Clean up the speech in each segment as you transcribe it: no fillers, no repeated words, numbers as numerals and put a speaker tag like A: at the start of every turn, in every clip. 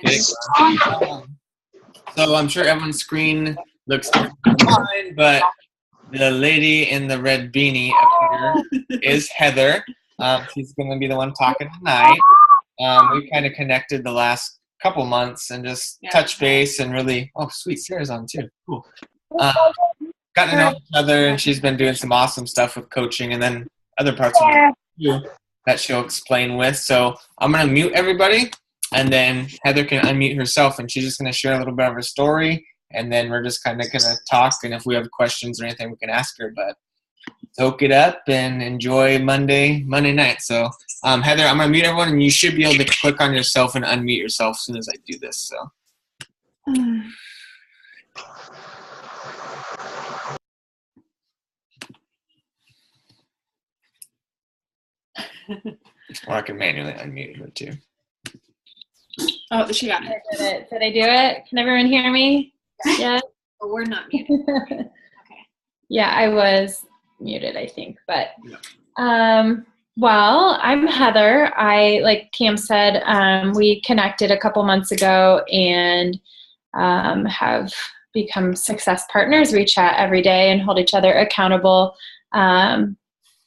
A: Okay. So I'm sure everyone's screen looks different from mine, but the lady in the red beanie up here is Heather. She's going to be the one talking tonight. We kind of connected the last couple months and just touch base and really, oh, sweet, Sarah's on too. Cool. Gotten to know each other, and she's been doing some awesome stuff with coaching and then other parts of you that she'll explain with. So I'm going to mute everybody, and then Heather can unmute herself, and she's just going to share a little bit of her story, and then we're just kind of going to talk, and if we have questions or anything, we can ask her. But soak it up and enjoy Monday night. So Heather, I'm going to mute everyone, and you should be able to click on yourself and unmute yourself as soon as I do this. So. Or I can manually unmute her too.
B: Oh, she got it.
C: Did I do it? Can everyone hear me? Yeah.
B: But we're not muted. Okay.
C: Yeah, I was muted, I think. But well, I'm Heather. Like Cam said, we connected a couple months ago and have become success partners. We chat every day and hold each other accountable.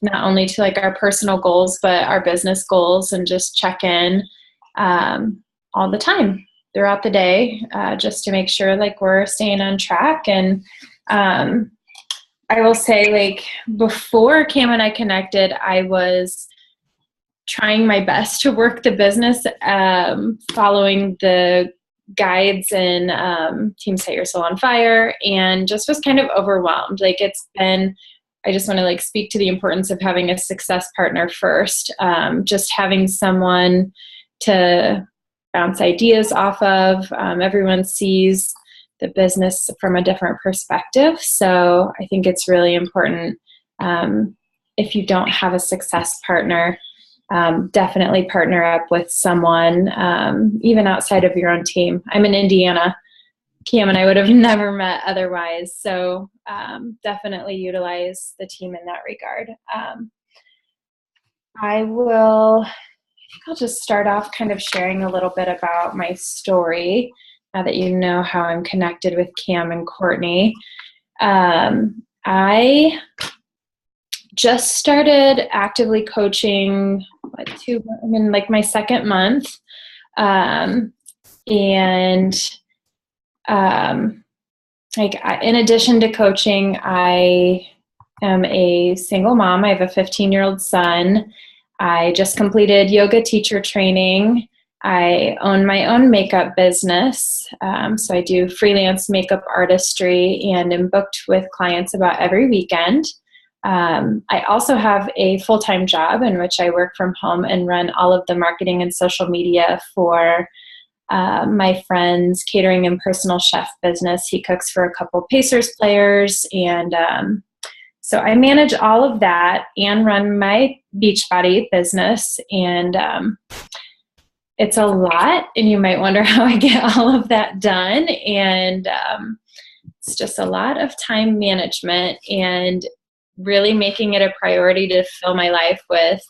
C: Not only to like our personal goals, but our business goals, and just check in all the time throughout the day, just to make sure like we're staying on track. And I will say, like, before Cam and I connected, I was trying my best to work the business, following the guides and Team Set Your Soul on Fire, and just was kind of overwhelmed. Like, I just want to like speak to the importance of having a success partner first. Just having someone to bounce ideas off of. Everyone sees the business from a different perspective. So I think it's really important. If you don't have a success partner, definitely partner up with someone, even outside of your own team. I'm in Indiana. Cam and I would have never met otherwise. So definitely utilize the team in that regard. I'll just start off kind of sharing a little bit about my story now that you know how I'm connected with Cam and Courtney. I just started actively coaching like my second month. In addition to coaching, I am a single mom. I have a 15-year-old son. I just completed yoga teacher training. I own my own makeup business. So I do freelance makeup artistry and am booked with clients about every weekend. I also have a full-time job in which I work from home and run all of the marketing and social media for my friend's catering and personal chef business. He cooks for a couple Pacers players, and so I manage all of that and run my Beachbody business, and it's a lot, and you might wonder how I get all of that done, and it's just a lot of time management and really making it a priority to fill my life with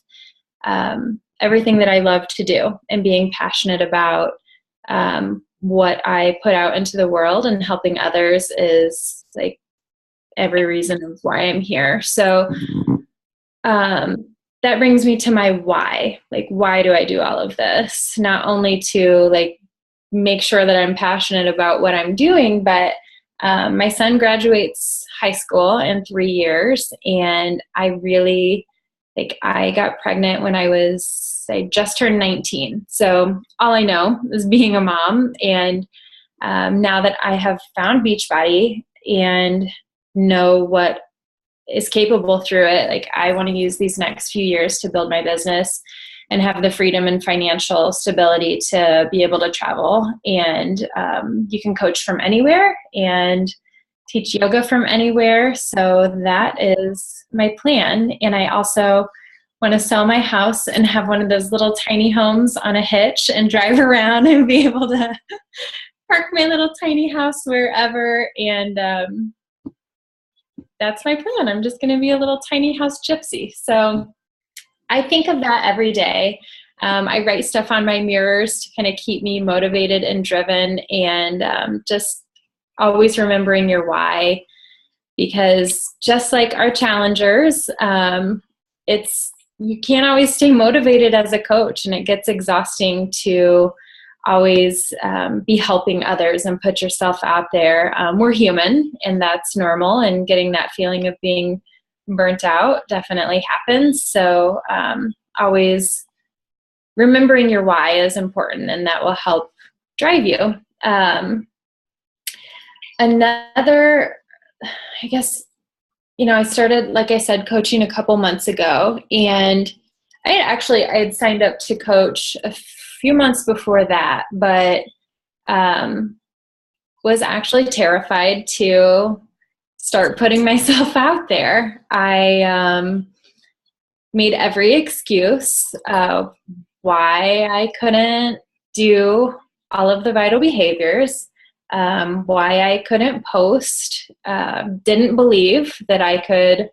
C: everything that I love to do and being passionate about. What I put out into the world, and helping others is like every reason of why I'm here. So that brings me to my why. Like, why do I do all of this? Not only to like make sure that I'm passionate about what I'm doing, but my son graduates high school in 3 years, and I got pregnant when I just turned 19. So all I know is being a mom. And now that I have found Beachbody and know what is capable through it, like, I want to use these next few years to build my business and have the freedom and financial stability to be able to travel. And you can coach from anywhere and teach yoga from anywhere. So that is my plan. And I also want to sell my house and have one of those little tiny homes on a hitch and drive around and be able to park my little tiny house wherever. And that's my plan. I'm just going to be a little tiny house gypsy. So I think of that every day. I write stuff on my mirrors to kind of keep me motivated and driven, and just always remembering your why, because just like our challengers, you can't always stay motivated as a coach, and it gets exhausting to always be helping others and put yourself out there. We're human, and that's normal, and getting that feeling of being burnt out definitely happens. So always remembering your why is important, and that will help drive you. Another, I guess, I started, like I said, coaching a couple months ago, and I had signed up to coach a few months before that, but was actually terrified to start putting myself out there. I made every excuse why I couldn't do all of the vital behaviors, why I couldn't post, didn't believe that I could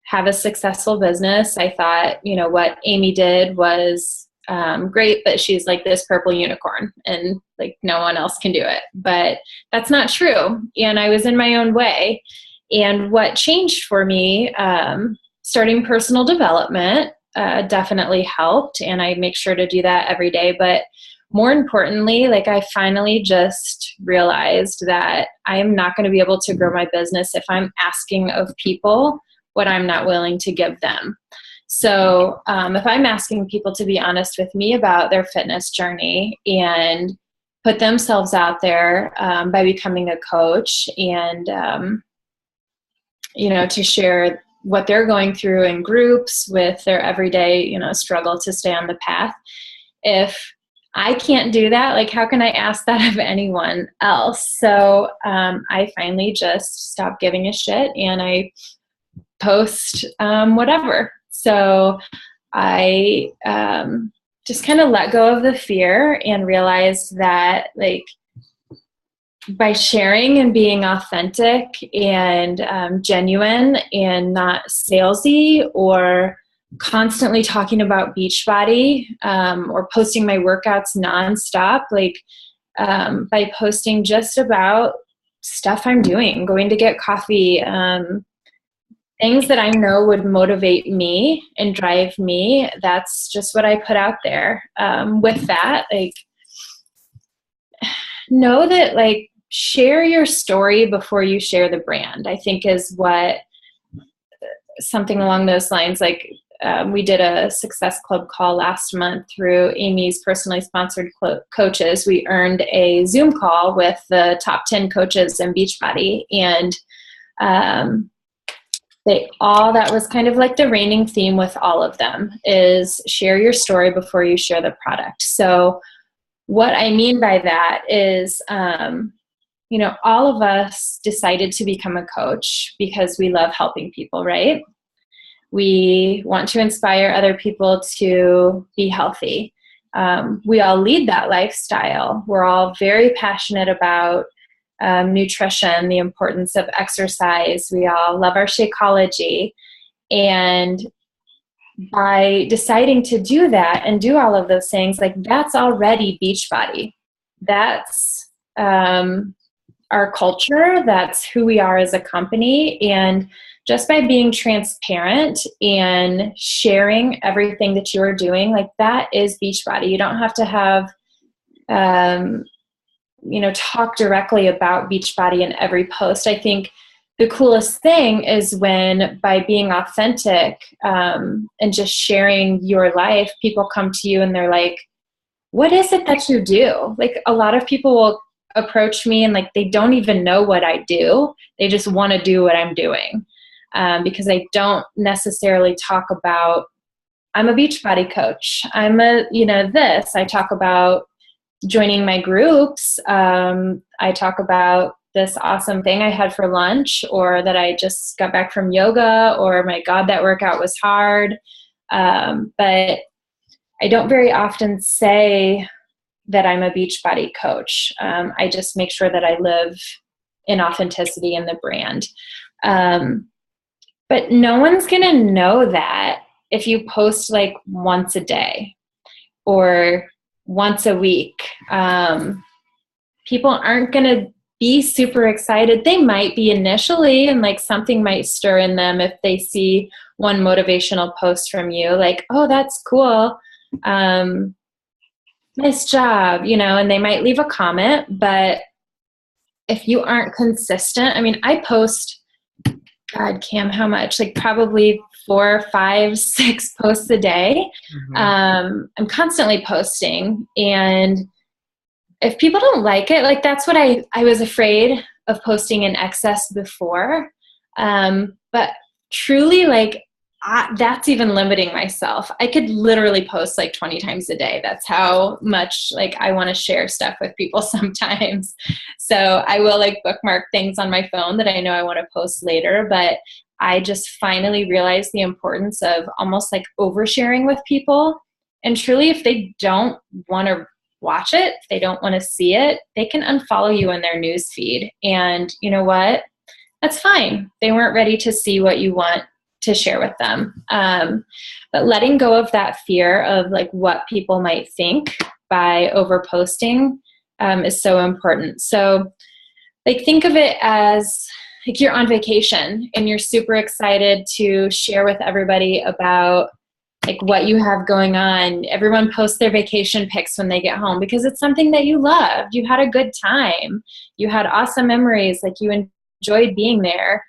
C: have a successful business. I thought, what Amy did was great, but she's like this purple unicorn and like no one else can do it. But that's not true. And I was in my own way. And what changed for me, starting personal development definitely helped. And I make sure to do that every day. But more importantly, like I finally just realized that I am not going to be able to grow my business if I'm asking of people what I'm not willing to give them. So if I'm asking people to be honest with me about their fitness journey and put themselves out there by becoming a coach and, to share what they're going through in groups with their everyday, struggle to stay on the path. If I can't do that, like how can I ask that of anyone else? So I finally just stopped giving a shit and I post whatever. So I just kind of let go of the fear and realized that like by sharing and being authentic and genuine and not salesy or constantly talking about Beachbody or posting my workouts nonstop, like by posting just about stuff I'm doing, going to get coffee, things that I know would motivate me and drive me. That's just what I put out there. With that, like, know that like share your story before you share the brand, I think is what something along those lines. Like we did a Success Club call last month through Amy's personally sponsored coaches. We earned a Zoom call with the top 10 coaches in Beachbody, and that was kind of like the reigning theme with all of them is share your story before you share the product. So what I mean by that is, all of us decided to become a coach because we love helping people, right? We want to inspire other people to be healthy. We all lead that lifestyle. We're all very passionate about nutrition, the importance of exercise. We all love our Shakeology. And by deciding to do that and do all of those things, like that's already Beachbody. That's our culture. That's who we are as a company. And just by being transparent and sharing everything that you are doing, like that is Beachbody. You don't have to have talk directly about Beachbody in every post. I think the coolest thing is when by being authentic and just sharing your life, people come to you and they're like, what is it that you do? Like a lot of people will approach me and like they don't even know what I do. They just want to do what I'm doing because I don't necessarily talk about, I'm a Beachbody coach. I'm this. I talk about joining my groups. I talk about this awesome thing I had for lunch, or that I just got back from yoga, or my God, that workout was hard. But I don't very often say that I'm a Beachbody coach. I just make sure that I live in authenticity in the brand. But no one's going to know that if you post like once a day. or once a week. People aren't going to be super excited. They might be initially, and like something might stir in them if they see one motivational post from you, like, oh, that's cool. Nice job, and they might leave a comment. But if you aren't consistent, I mean, I post, God, Cam, how much? Like probably 4, 5, 6 posts a day. I'm constantly posting, and if people don't like it, like that's what I was afraid of posting in excess before. But truly, like that's even limiting myself. I could literally post like 20 times a day. That's how much like I want to share stuff with people sometimes. So I will like bookmark things on my phone that I know I want to post later, but I just finally realized the importance of almost like oversharing with people. And truly, if they don't want to watch it, if they don't want to see it, they can unfollow you in their news feed. And you know what? That's fine. They weren't ready to see what you want to share with them. But letting go of that fear of like what people might think by overposting is so important. So like think of it as like you're on vacation and you're super excited to share with everybody about like what you have going on. Everyone posts their vacation pics when they get home because it's something that you loved. You had a good time. You had awesome memories. Like you enjoyed being there.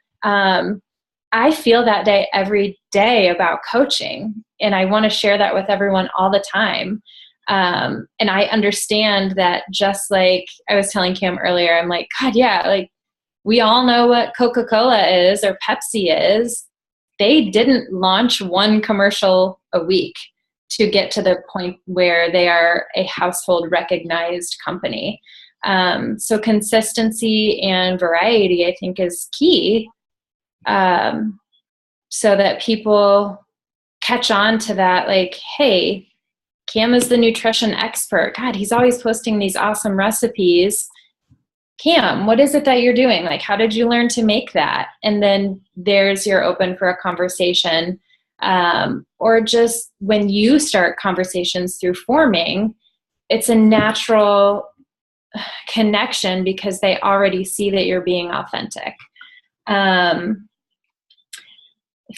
C: I feel that day every day about coaching, and I want to share that with everyone all the time. And I understand that, just like I was telling Cam earlier, I'm like, God, yeah, like we all know what Coca-Cola is or Pepsi is. They didn't launch one commercial a week to get to the point where they are a household recognized company. So consistency and variety, I think, is key, so that people catch on to that. Like, hey, Cam is the nutrition expert. God, he's always posting these awesome recipes. Cam, what is it that you're doing? Like, how did you learn to make that? And then there's your open for a conversation. Or just when you start conversations through forming, it's a natural connection because they already see that you're being authentic. I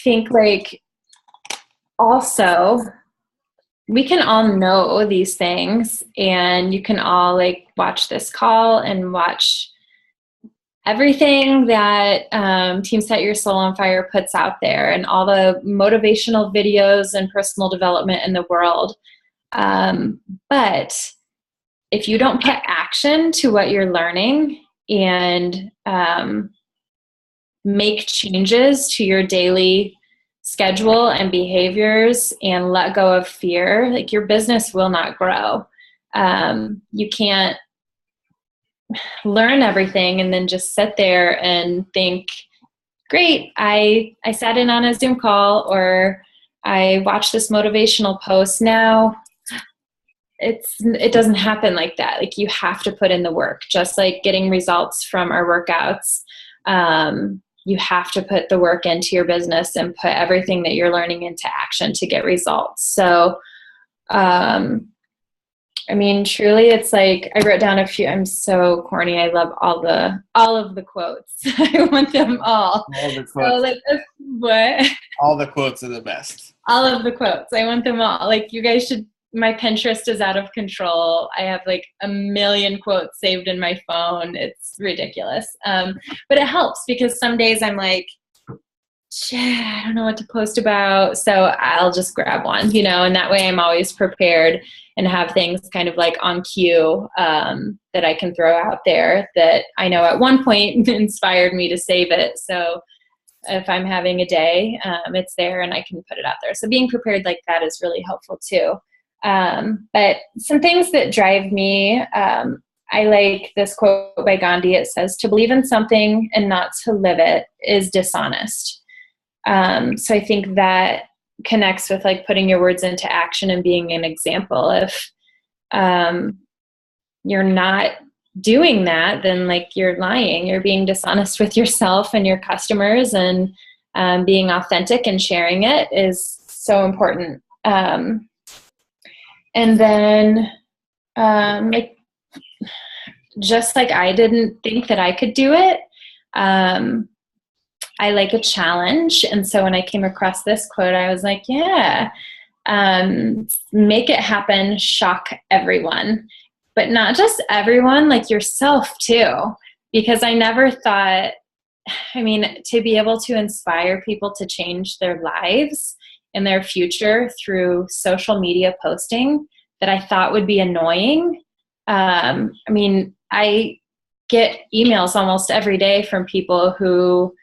C: think like also we can all know these things, and you can all like watch this call and watch everything that Team Set Your Soul on Fire puts out there and all the motivational videos and personal development in the world. But if you don't put action to what you're learning and make changes to your daily schedule and behaviors and let go of fear, like your business will not grow. You can't learn everything and then just sit there and think, great, I sat in on a Zoom call or I watched this motivational post. Now it doesn't happen like that. Like you have to put in the work, just like getting results from our workouts. You have to put the work into your business and put everything that you're learning into action to get results. So, I mean, truly, it's like I wrote down a few. I'm so corny. I love all of the quotes. I want them all.
A: All the quotes.
C: So, like, what?
A: All the quotes are the best.
C: All of the quotes. I want them all. Like, you guys should. My Pinterest is out of control. I have like 1 million quotes saved in my phone. It's ridiculous. But it helps because some days I'm like, shit, I don't know what to post about. So I'll just grab one, and that way I'm always prepared and have things kind of like on cue that I can throw out there that I know at one point inspired me to save it. So if I'm having a day, it's there and I can put it out there. So being prepared like that is really helpful too. But some things that drive me, I like this quote by Gandhi. It says, to believe in something and not to live it is dishonest. So I think that connects with like putting your words into action and being an example. If you're not doing that, then like you're lying, you're being dishonest with yourself and your customers, and being authentic and sharing it is so important. And then, like, just like I didn't think that I could do it, I like a challenge. And so when I came across this quote, I was like, yeah, make it happen, shock everyone, but not just everyone, like yourself too, because I never thought, I mean, to be able to inspire people to change their lives and their future through social media posting that I thought would be annoying. I mean, I get emails almost every day from people who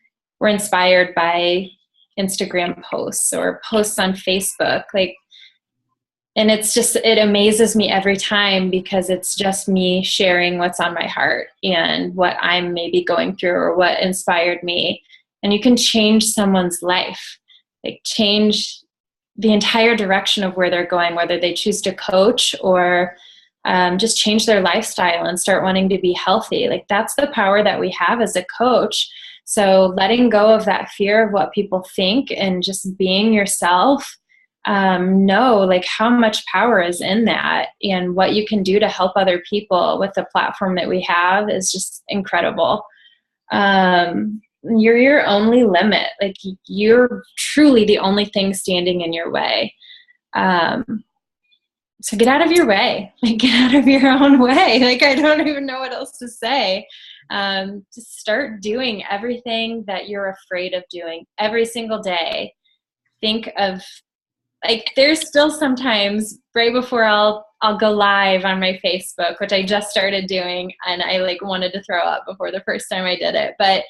C: were inspired by Instagram posts or posts on Facebook. Like, and it's just, it amazes me every time because it's just me sharing what's on my heart and what I'm maybe going through or what inspired me. And you can change someone's life, like change the entire direction of where they're going, whether they choose to coach or just change their lifestyle and start wanting to be healthy. Like, that's the power that we have as a coach. So letting go of that fear of what people think and just being yourself, know like how much power is in that, and what you can do to help other people with the platform that we have is just incredible. You're your only limit. Like, you're truly the only thing standing in your way. So get out of your way, like get out of your own way. Like, I don't even know what else to say. Just start doing everything that you're afraid of doing every single day. Think of, like, there's still sometimes right before I'll go live on my Facebook, which I just started doing, and I like wanted to throw up before the first time I did it. But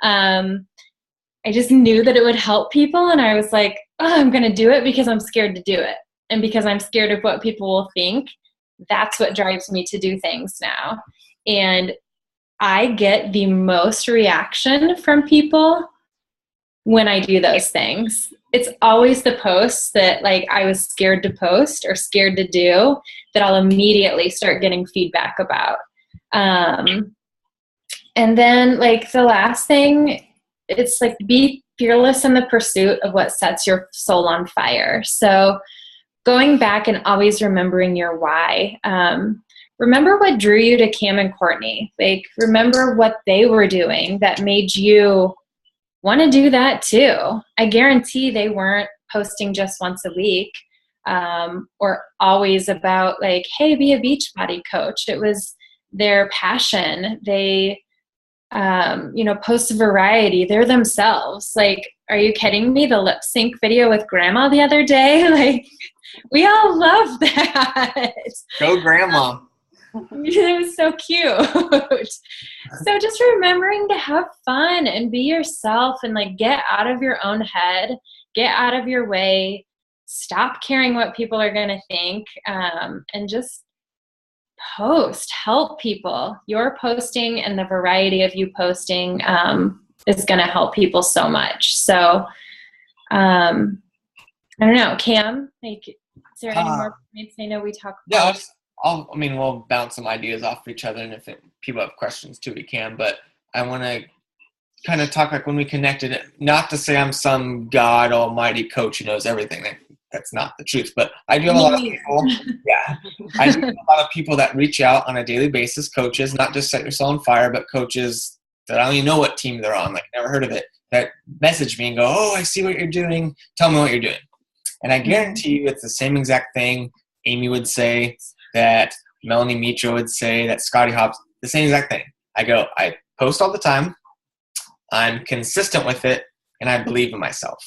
C: I just knew that it would help people, and I was like, oh, I'm going to do it because I'm scared to do it. And because I'm scared of what people will think. That's what drives me to do things now. And I get the most reaction from people when I do those things. It's always the posts that like I was scared to post or scared to do that I'll immediately start getting feedback about. And then like the last thing, it's like be fearless in the pursuit of what sets your soul on fire. So going back and always remembering your why. Remember what drew you to Cam and Courtney. Like, remember what they were doing that made you want to do that too. I guarantee they weren't posting just once a week, or always about like, hey, be a Beachbody coach. It was their passion. They, post variety. They're themselves. Like, are you kidding me? The lip sync video with grandma the other day, like, we all love that.
A: Go grandma.
C: It was so cute. So just remembering to have fun and be yourself and like get out of your own head, get out of your way, stop caring what people are going to think, and just post, help people. Your posting and the variety of you posting is going to help people so much. So I don't know, Cam, like, is there any more points? I know we talked about.
A: Yeah, we'll bounce some ideas off each other, and if people have questions too, we can. But I want to kind of talk like when we connected. Not to say I'm some God Almighty coach who knows everything. That's not the truth. But I do have a lot of people. Yeah, I do have a lot of people that reach out on a daily basis. Coaches, not just Set Your Soul on Fire, but coaches that I don't even know what team they're on. Like, never heard of it. That message me and go, "Oh, I see what you're doing. Tell me what you're doing." And I guarantee you it's the same exact thing Amy would say, that Melanie Mitra would say, that Scotty Hobbs, the same exact thing. I post all the time, I'm consistent with it, and I believe in myself.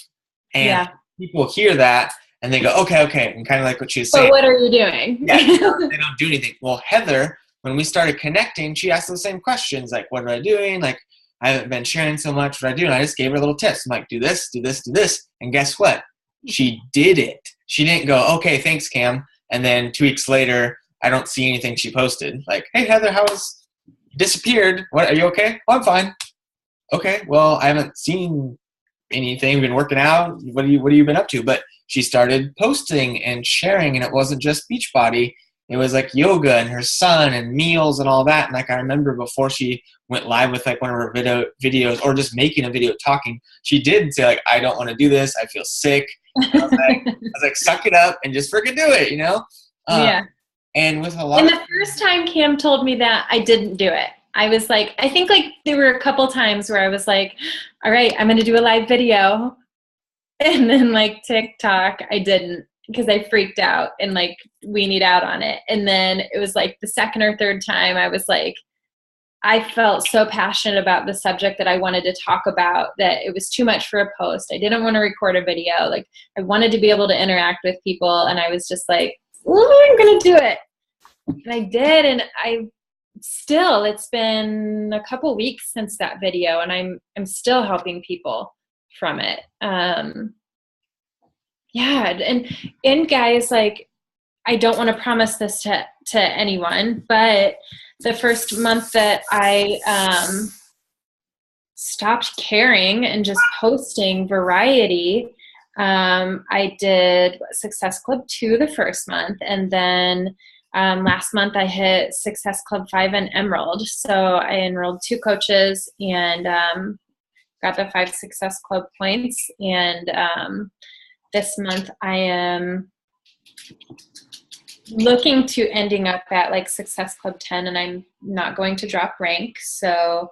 A: And people hear that, and they go, okay, and kind of like what she was saying.
C: But what are you doing?
A: Yeah, they don't do anything. Well, Heather, when we started connecting, she asked those same questions, like, what am I doing? Like, I haven't been sharing so much. What I do? And I just gave her little tips. I'm like, do this, do this, do this. And guess what? She did it. She didn't go, okay, thanks, Cam. And then 2 weeks later, I don't see anything she posted. Like, hey, Heather, disappeared. What, are you okay? Oh, I'm fine. Okay, well, I haven't seen anything. We've been working out. What have you been up to? But she started posting and sharing, and it wasn't just Beachbody. It was like yoga and her son and meals and all that. And like, I remember before she went live with like one of her videos or just making a video talking, she did say like, I don't want to do this. I feel sick. I was like, suck it up and just freaking do it,
C: Yeah.
A: And with a lot
C: And the first time Cam told me that, I didn't do it. I was like, I think like there were a couple times where I was like, all right, I'm going to do a live video. And then like TikTok, I didn't because I freaked out and like weaned out on it. And then it was like the second or third time I was like, I felt so passionate about the subject that I wanted to talk about that it was too much for a post. I didn't want to record a video. Like I wanted to be able to interact with people. And I was just like, ooh, I'm going to do it. And I did. And it's been a couple weeks since that video and I'm still helping people from it. Yeah. And guys, like, I don't want to promise this to anyone, but the first month that I stopped caring and just posting variety, I did Success Club 2 the first month, and then last month I hit Success Club 5 and Emerald. So I enrolled 2 coaches and got the 5 Success Club points. And this month I am looking to ending up at like Success Club 10, and I'm not going to drop rank. So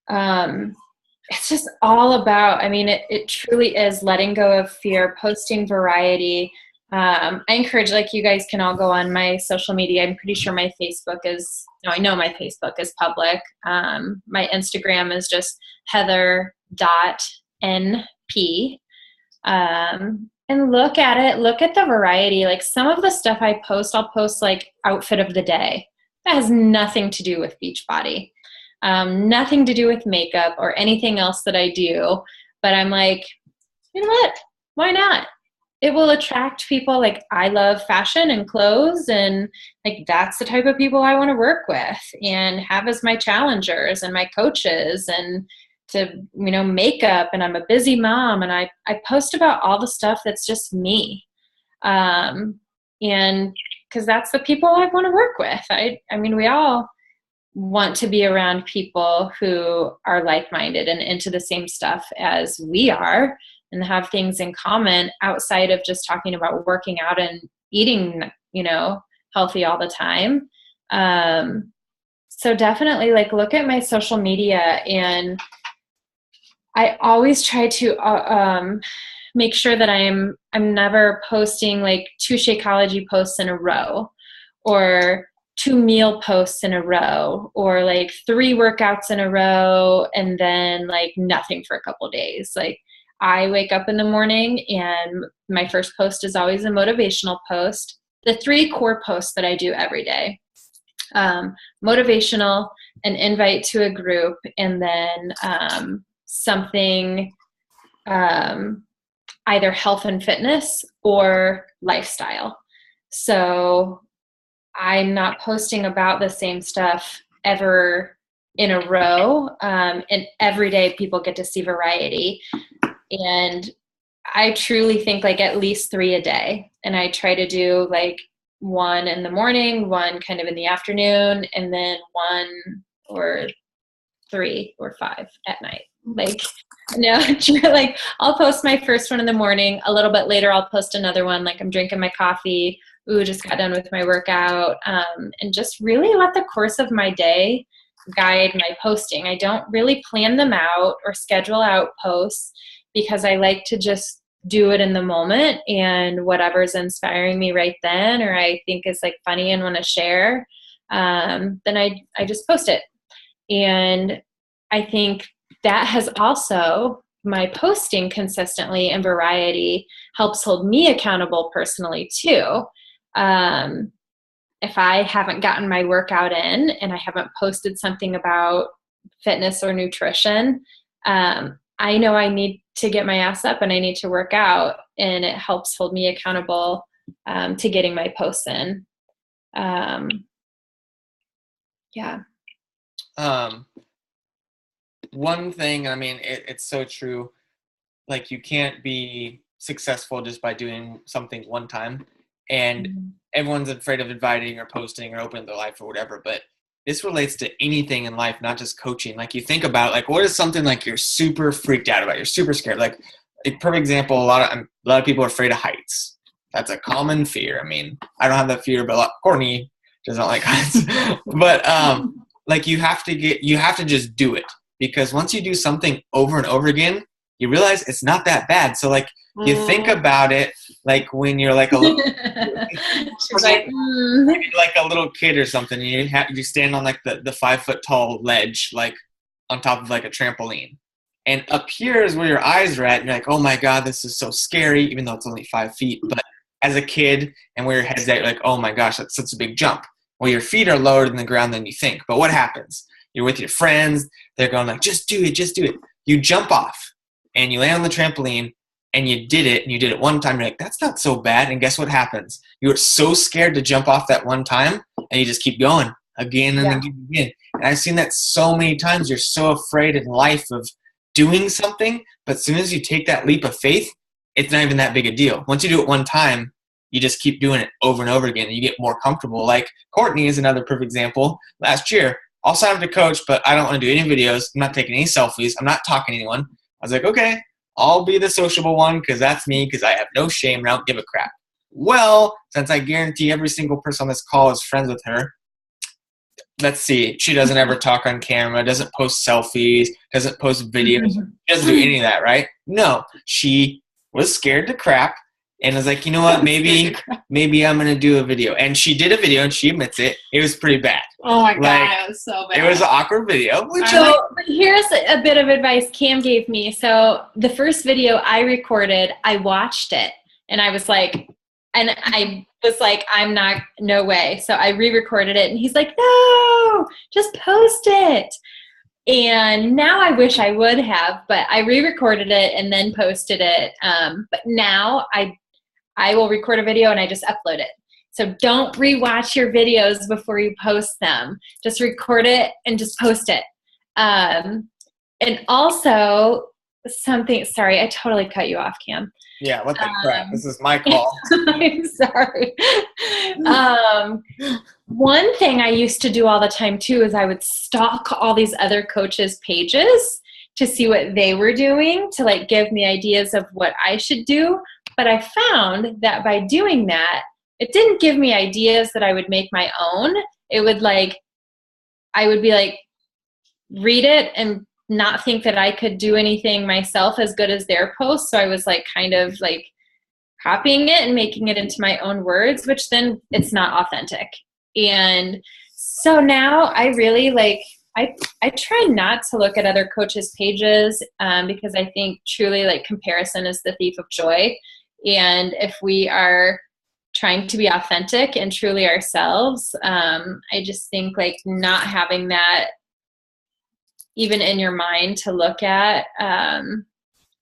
C: it's just all about, I mean, it truly is letting go of fear, posting variety. I encourage, like, you guys can all go on my social media. I'm pretty sure my Facebook is, no, I know my Facebook is public. My Instagram is just heather.np. And look at it, look at the variety. Like some of the stuff I post, I'll post like outfit of the day. That has nothing to do with Beachbody. Nothing to do with makeup or anything else that I do. But I'm like, you know what? Why not? It will attract people. Like I love fashion and clothes, and like that's the type of people I want to work with and have as my challengers and my coaches, and to, you know, makeup, and I'm a busy mom, and I post about all the stuff that's just me. And because that's the people I want to work with. I mean, we all want to be around people who are like-minded and into the same stuff as we are and have things in common outside of just talking about working out and eating, you know, healthy all the time. So definitely like look at my social media, and I always try to make sure that I'm never posting like 2 Shakeology posts in a row, or 2 meal posts in a row, or like 3 workouts in a row and then like nothing for a couple days. Like I wake up in the morning and my first post is always a motivational post. The 3 core posts that I do every day, motivational, an invite to a group, and then something either health and fitness or lifestyle. So I'm not posting about the same stuff ever in a row, and every day people get to see variety. And I truly think like at least 3 a day, and I try to do like 1 in the morning, 1 kind of in the afternoon, and then 1 or 3 or 5 at night. Like, no, like I'll post my first one in the morning. A little bit later, I'll post another one. Like I'm drinking my coffee. Ooh, just got done with my workout. And just really let the course of my day guide my posting. I don't really plan them out or schedule out posts because I like to just do it in the moment, and whatever's inspiring me right then, or I think is like funny and want to share, then I just post it. And I think that has also, my posting consistently and variety helps hold me accountable personally too. If I haven't gotten my workout in and I haven't posted something about fitness or nutrition, I know I need to get my ass up and I need to work out, and it helps hold me accountable to getting my posts in. Yeah.
A: One thing, I mean, it's so true. Like you can't be successful just by doing something one time, and everyone's afraid of inviting or posting or opening their life or whatever, but this relates to anything in life, not just coaching. Like you think about like, what is something like you're super freaked out about? You're super scared. Like a perfect example, a lot of people are afraid of heights. That's a common fear. I mean, I don't have that fear, but Courtney doesn't like heights. But like you have to just do it, because once you do something over and over again, you realize it's not that bad. So like you think about it, like when you're like a little,
C: She's like,
A: like a little kid or something, and you stand on like the 5 foot tall ledge, like on top of like a trampoline. And up here is where your eyes are at, and you're like, oh my God, this is so scary, even though it's only 5 feet. But as a kid, and where your head's at, you're like, oh my gosh, that's such a big jump. Well, your feet are lower than the ground than you think. But what happens? You're with your friends, they're going like, just do it, just do it. You jump off, and you land on the trampoline, and you did it, and you did it one time, you're like, that's not so bad. And guess what happens? You were so scared to jump off that one time, and you just keep going again and again. And I've seen that so many times. You're so afraid in life of doing something, but as soon as you take that leap of faith, it's not even that big a deal. Once you do it one time, you just keep doing it over and over again, and you get more comfortable. Like Courtney is another perfect example. Last year, I'll sign up to coach, but I don't want to do any videos. I'm not taking any selfies. I'm not talking to anyone. I was like, okay, I'll be the sociable one because that's me, because I have no shame and I don't give a crap. Well, since I guarantee every single person on this call is friends with her, let's see, she doesn't ever talk on camera, doesn't post selfies, doesn't post videos, doesn't do any of that, right? No, she was scared to crap and was like, you know what, maybe I'm going to do a video. And she did a video, and she admits it. It was pretty bad.
B: Oh my God, it was so bad.
A: It was an awkward video.
C: So here's a bit of advice Cam gave me. So the first video I recorded, I watched it, and I was like, no way. So I re-recorded it, and he's like, no, just post it. And now I wish I would have, but I re-recorded it and then posted it. But now I will record a video and I just upload it. So don't rewatch your videos before you post them. Just record it and just post it. And also sorry, I totally cut you off, Cam.
A: Yeah, what the crap? This is my call.
C: I'm sorry. One thing I used to do all the time too is I would stalk all these other coaches' pages to see what they were doing, to like give me ideas of what I should do. But I found that by doing that, it didn't give me ideas that I would make my own. It would I would be like, read it and not think that I could do anything myself as good as their posts. So I was like kind of like copying it and making it into my own words, which then it's not authentic. And so now I really I try not to look at other coaches' pages because I think truly like comparison is the thief of joy. And if we are trying to be authentic and truly ourselves, I just think like not having that even in your mind to look at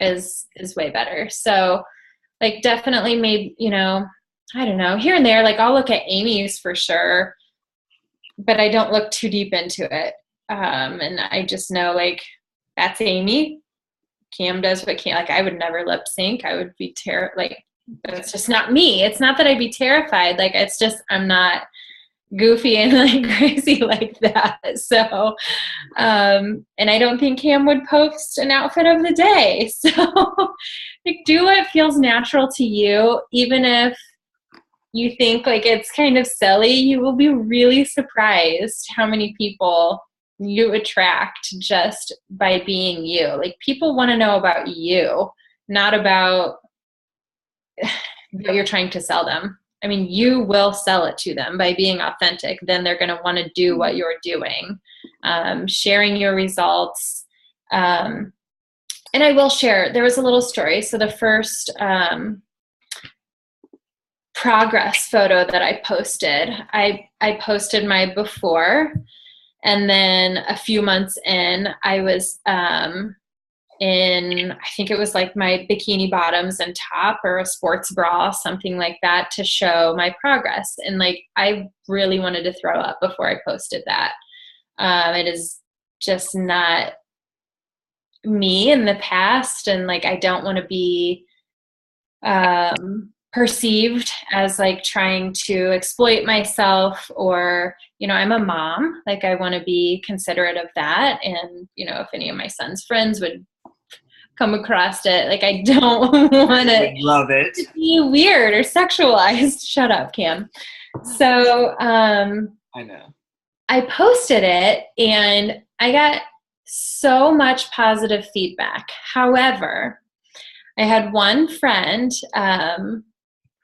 C: is way better. So like definitely maybe, I don't know, here and there, like I'll look at Amy's for sure, but I don't look too deep into it. And I just know like that's Amy. Cam does what Cam, like I would never lip sync. I would be that's just not me. It's not that I'd be terrified. Like it's just, I'm not goofy and like crazy like that. So, and I don't think Cam would post an outfit of the day. So like do what feels natural to you. Even if you think like it's kind of silly, you will be really surprised how many people you attract just by being you. Like people want to know about you, not about what you're trying to sell them. I mean, you will sell it to them by being authentic. Then they're going to want to do what you're doing, sharing your results. And I will share, there was a little story. So the first progress photo that I posted, I posted my before. And then a few months in, I was in, I think it was like my bikini bottoms and top or a sports bra, something like that, to show my progress. And like, I really wanted to throw up before I posted that. It is just not me in the past. And like, I don't want to be perceived as like trying to exploit myself or, I'm a mom, like I want to be considerate of that. And, if any of my son's friends would come across it. Like, I don't want
A: I love it.
C: to be weird or sexualized. Shut up, Cam. So
A: I know.
C: I posted it and I got so much positive feedback. However, I had one friend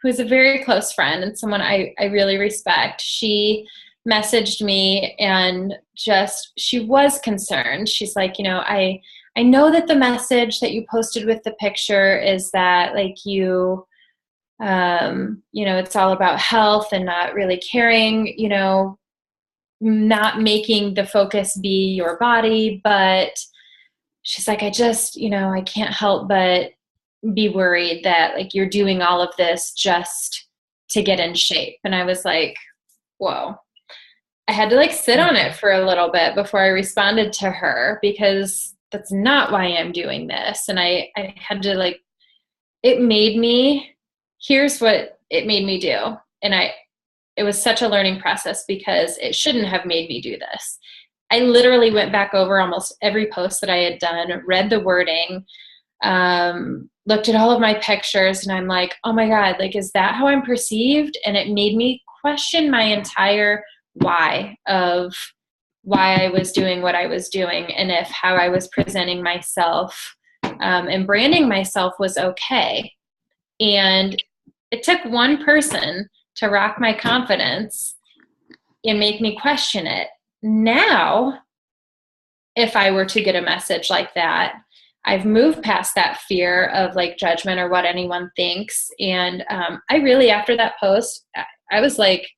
C: who's a very close friend and someone I really respect. She messaged me and she was concerned. She's like, I know that the message that you posted with the picture is that like it's all about health and not really caring, not making the focus be your body. But she's like, I can't help but be worried that like you're doing all of this just to get in shape. And I was like, whoa. I had to like sit on it for a little bit before I responded to her, because that's not why I'm doing this. And I had to here's what it made me do. And it was such a learning process because it shouldn't have made me do this. I literally went back over almost every post that I had done, read the wording, looked at all of my pictures, and I'm like, oh my God, like, is that how I'm perceived? And it made me question my entire why of why I was doing what I was doing, and if how I was presenting myself and branding myself was okay. And it took one person to rock my confidence and make me question it. Now, if I were to get a message like that, I've moved past that fear of like judgment or what anyone thinks. And I really, after that post, I was like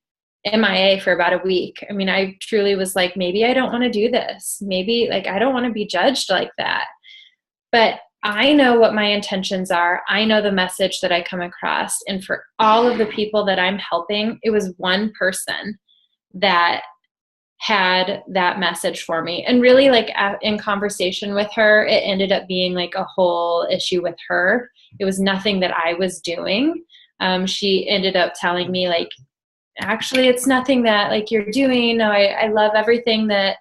C: MIA for about a week. I mean, I truly was like, maybe I don't want to do this. Maybe like, I don't want to be judged like that. But I know what my intentions are. I know the message that I come across. And for all of the people that I'm helping, it was one person that had that message for me. And really, like, in conversation with her, it ended up being like a whole issue with her. It was nothing that I was doing. She ended up telling me, like, actually, it's nothing that like you're doing. No, I love everything that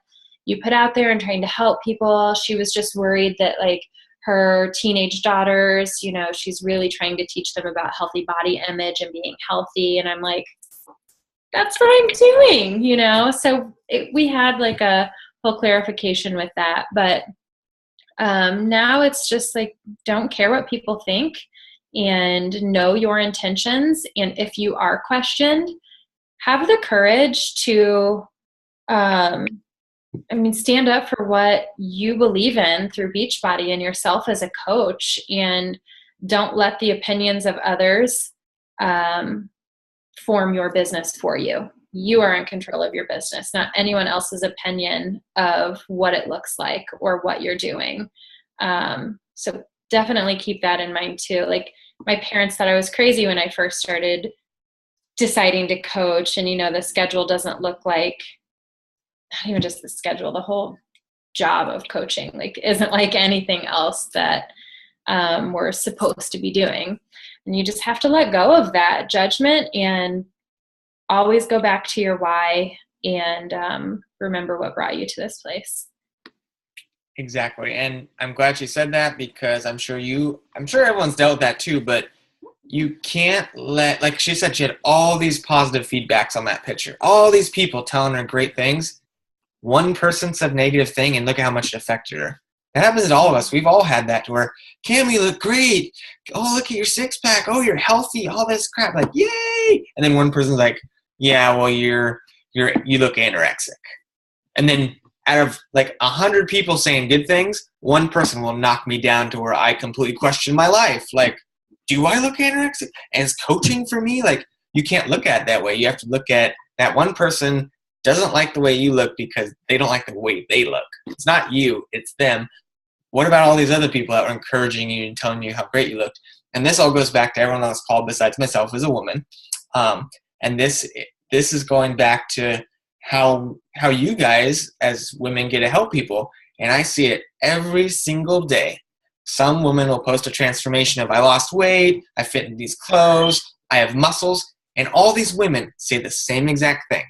C: you put out there and trying to help people. She was just worried that like her teenage daughters, she's really trying to teach them about healthy body image and being healthy. And I'm like, that's what I'm doing, So we had like a whole clarification with that. But now it's just like, don't care what people think and know your intentions. And if you are questioned, have the courage to, stand up for what you believe in through Beachbody and yourself as a coach, and don't let the opinions of others form your business for you. You are in control of your business, not anyone else's opinion of what it looks like or what you're doing. So definitely keep that in mind too. Like, my parents thought I was crazy when I first started deciding to coach, and the schedule doesn't look like, not even just the schedule, the whole job of coaching like isn't like anything else that we're supposed to be doing. And you just have to let go of that judgment and always go back to your why and remember what brought you to this place.
A: Exactly. And I'm glad she said that, because I'm sure everyone's dealt with that too, but you can't let, like she said, she had all these positive feedbacks on that picture, all these people telling her great things. One person said a negative thing, and look at how much it affected her. That happens to all of us. We've all had that, to where, Cam, you look great. Oh, look at your six pack. Oh, you're healthy. All this crap. Like, yay! And then one person's like, yeah, well, you look anorexic. And then out of like 100 people saying good things, one person will knock me down to where I completely question my life. Like, do I look anorexic? And is coaching for me? Like, you can't look at it that way. You have to look at that one person doesn't like the way you look because they don't like the way they look. It's not you, it's them. What about all these other people that were encouraging you and telling you how great you looked? And this all goes back to everyone on this call besides myself as a woman. And this is going back to how you guys as women get to help people. And I see it every single day. Some woman will post a transformation of, I lost weight, I fit in these clothes, I have muscles, and all these women say the same exact thing.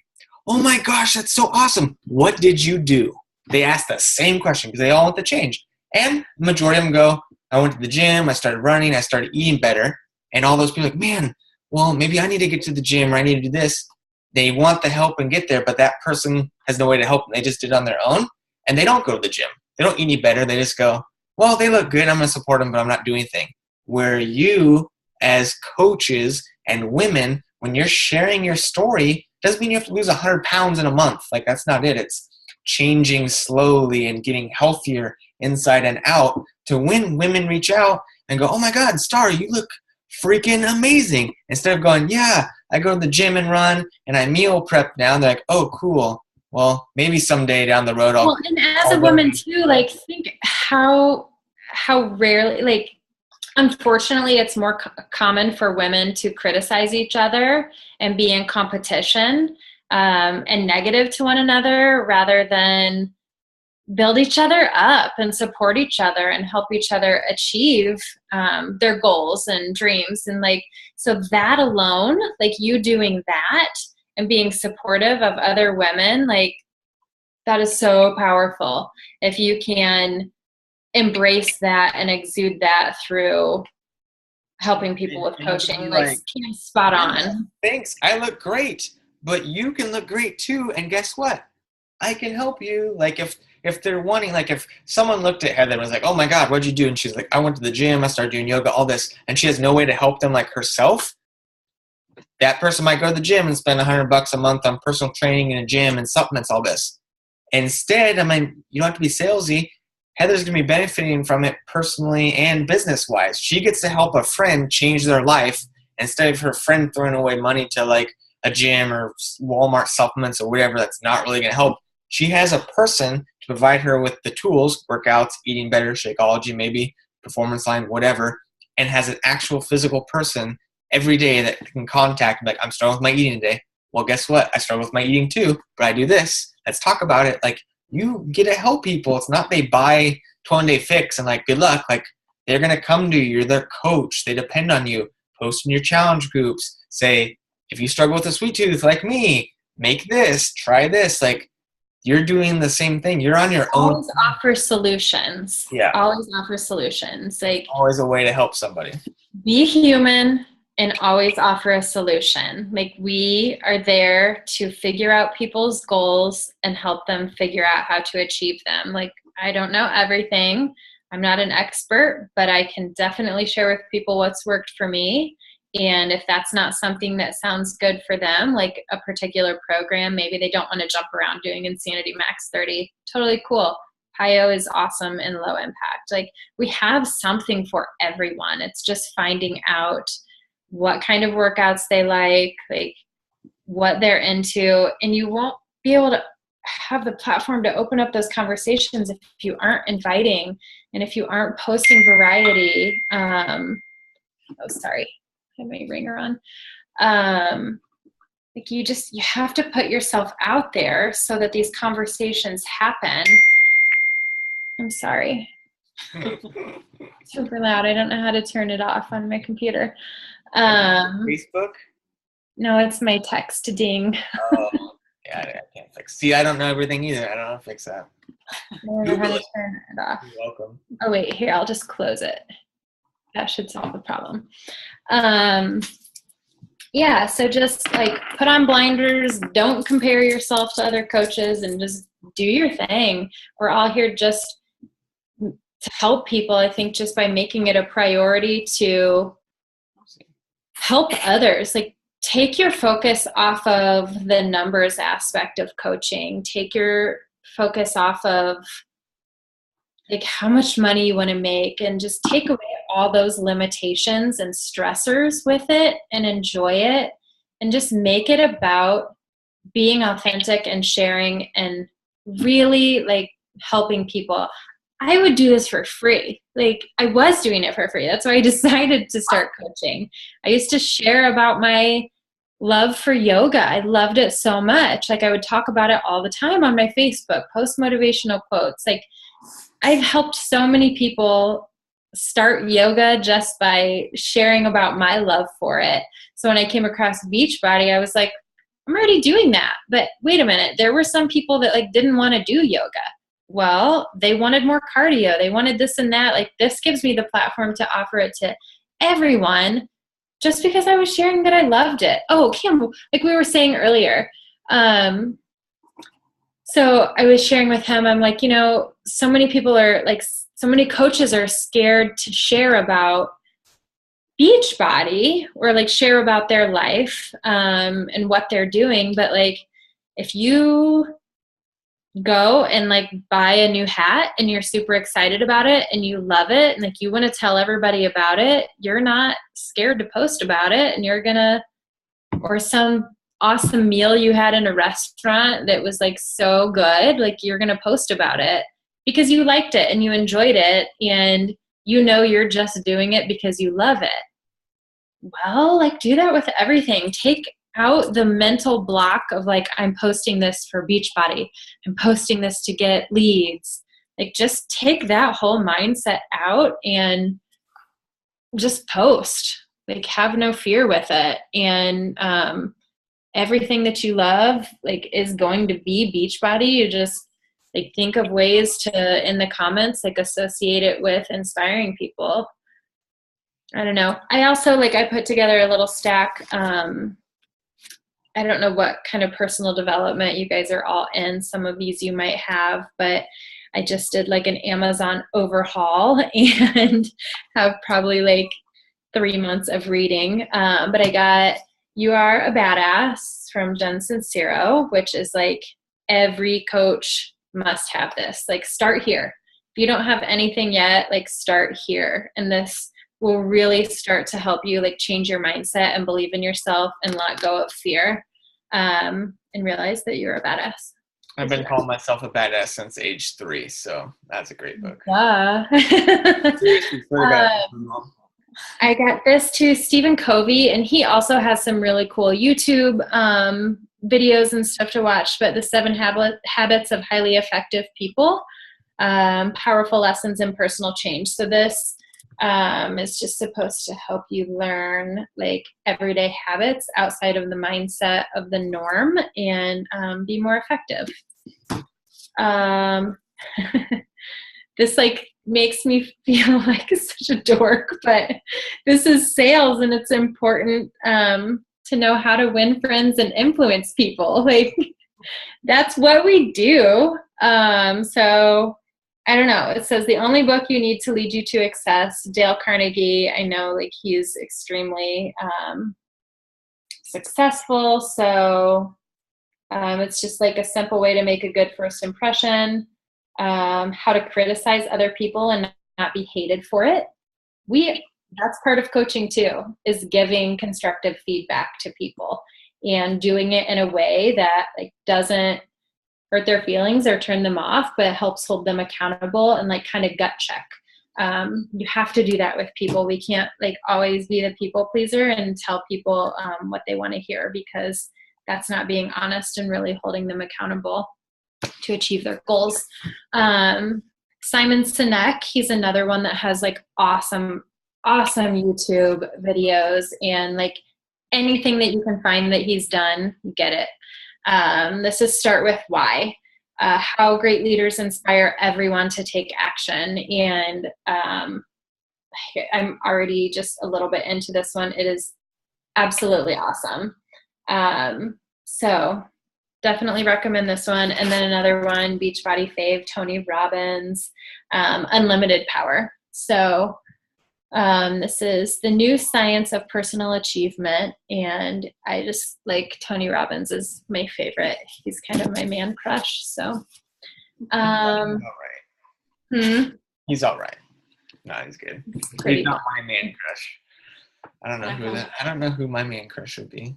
A: Oh my gosh, that's so awesome. What did you do? They ask the same question because they all want the change. And the majority of them go, I went to the gym, I started running, I started eating better. And all those people like, man, well, maybe I need to get to the gym or I need to do this. They want the help and get there, but that person has no way to help them. They just did it on their own, and they don't go to the gym. They don't eat any better. They just go, well, they look good. I'm going to support them, but I'm not doing anything. Where you, as coaches and women, when you're sharing your story, doesn't mean you have to lose 100 pounds in a month. Like, that's not it. It's changing slowly and getting healthier inside and out to when women reach out and go, oh my God, Star, you look freaking amazing. Instead of going, yeah, I go to the gym and run and I meal prep now. And they're like, oh, cool. Well, maybe someday down the road
C: Well, and as a woman too, like, think how rarely, like, unfortunately, it's more common for women to criticize each other and be in competition and negative to one another rather than build each other up and support each other and help each other achieve their goals and dreams. And like, so that alone, like you doing that and being supportive of other women, like that is so powerful. If you can embrace that and exude that through helping people with coaching, like spot on.
A: Thanks. I look great, but you can look great too. And guess what? I can help you. Like if they're wanting, like if someone looked at Heather and was like, oh my God, what'd you do? And she's like, I went to the gym, I started doing yoga, all this. And she has no way to help them like herself. That person might go to the gym and spend $100 a month on personal training in a gym and supplements, all this. Instead, I mean, you don't have to be salesy. Heather's going to be benefiting from it personally and business-wise. She gets to help a friend change their life instead of her friend throwing away money to like a gym or Walmart supplements or whatever that's not really going to help. She has a person to provide her with the tools, workouts, eating better, Shakeology maybe, performance line, whatever, and has an actual physical person every day that can contact, like, I'm struggling with my eating today. Well, guess what? I struggle with my eating too, but I do this. Let's talk about it. Like, you get to help people. It's not they buy 20-day fix and like, good luck. Like, they're going to come to you. You're their coach. They depend on you. Post in your challenge groups. Say, if you struggle with a sweet tooth like me, make this, try this. Like, you're doing the same thing. You're on your own.
C: Always offer solutions.
A: Yeah.
C: Always offer solutions. Like,
A: always a way to help somebody.
C: Be human and always offer a solution. Like, we are there to figure out people's goals and help them figure out how to achieve them. Like, I don't know everything. I'm not an expert, but I can definitely share with people what's worked for me. And if that's not something that sounds good for them, like a particular program, maybe they don't want to jump around doing Insanity Max 30, totally cool. PIO is awesome and low impact. Like, we have something for everyone. It's just finding out what kind of workouts they like what they're into. And you won't be able to have the platform to open up those conversations if you aren't inviting and if you aren't posting variety. Oh, sorry. I have my ringer on. Like, you have to put yourself out there so that these conversations happen. I'm sorry. Super loud. I don't know how to turn it off on my computer.
A: Facebook?
C: No, it's my text ding.
A: Oh, yeah, I can't fix. See, I don't know everything either. I don't know how to fix that.
C: I don't know how to turn it off.
A: You're welcome.
C: Oh, wait, here, I'll just close it. That should solve the problem. Yeah, so just like put on blinders, don't compare yourself to other coaches, and just do your thing. We're all here just to help people. I think just by making it a priority to help others, like, take your focus off of the numbers aspect of coaching. Take your focus off of like how much money you want to make, and just take away all those limitations and stressors with it and enjoy it, and just make it about being authentic and sharing and really like helping people. I would do this for free. Like, I was doing it for free. That's why I decided to start coaching. I used to share about my love for yoga. I loved it so much. Like, I would talk about it all the time on my Facebook, post motivational quotes. Like, I've helped so many people start yoga just by sharing about my love for it. So when I came across Beachbody, I was like, I'm already doing that. But wait a minute, there were some people that like didn't want to do yoga. well, they wanted more cardio. They wanted this and that. Like, this gives me the platform to offer it to everyone just because I was sharing that I loved it. Oh, Kim, like we were saying earlier. So I was sharing with him, I'm like, you know, so many people are like, so many coaches are scared to share about Beachbody or like share about their life and what they're doing. But like, if you go and like buy a new hat and you're super excited about it and you love it and like you want to tell everybody about it, you're not scared to post about it, and you're gonna, or some awesome meal you had in a restaurant that was like so good, like you're gonna post about it because you liked it and you enjoyed it and you know you're just doing it because you love it. Well, like do that with everything. Take out the mental block of like, I'm posting this for Beachbody, I'm posting this to get leads. Like just take that whole mindset out and just post. Like have no fear with it. And everything that you love like is going to be Beachbody. You just like think of ways to, in the comments, like associate it with inspiring people. I don't know. I also like, I put together a little stack. I don't know what kind of personal development you guys are all in. Some of these you might have, but I just did like an Amazon overhaul and have probably like 3 months of reading. But I got You Are a Badass from Jen Sincero, which is like every coach must have this. Like start here. If you don't have anything yet, like start here. And this will really start to help you like change your mindset and believe in yourself and let go of fear and realize that you're a badass.
A: I've been calling myself a badass since age 3, so that's a great book.
C: Seriously, I got this too, Stephen Covey, and he also has some really cool YouTube videos and stuff to watch, but the 7 Habits of Highly Effective People, Powerful Lessons in Personal Change. So this is just supposed to help you learn like everyday habits outside of the mindset of the norm and be more effective. This like makes me feel like such a dork, but this is sales and it's important to know how to win friends and influence people. Like that's what we do. So I don't know. It says the only book you need to lead you to success. Dale Carnegie. I know like he's extremely successful. So it's just like a simple way to make a good first impression. How to criticize other people and not be hated for it. That's part of coaching too, is giving constructive feedback to people and doing it in a way that like doesn't hurt their feelings or turn them off, but it helps hold them accountable and like kind of gut check. You have to do that with people. We can't like always be the people pleaser and tell people what they want to hear, because that's not being honest and really holding them accountable to achieve their goals. Simon Sinek, he's another one that has like awesome YouTube videos, and like anything that you can find that he's done, get it. This is Start With Why. How great leaders inspire everyone to take action. And I'm already just a little bit into this one. It is absolutely awesome. So definitely recommend this one. And then another one, Beachbody fave, Tony Robbins, Unlimited Power. So this is the new science of personal achievement. And I just like Tony Robbins is my favorite. He's kind of my man crush. So,
A: He's all right. He's all right. No, he's good. He's not my man crush. I don't know who my man crush would be.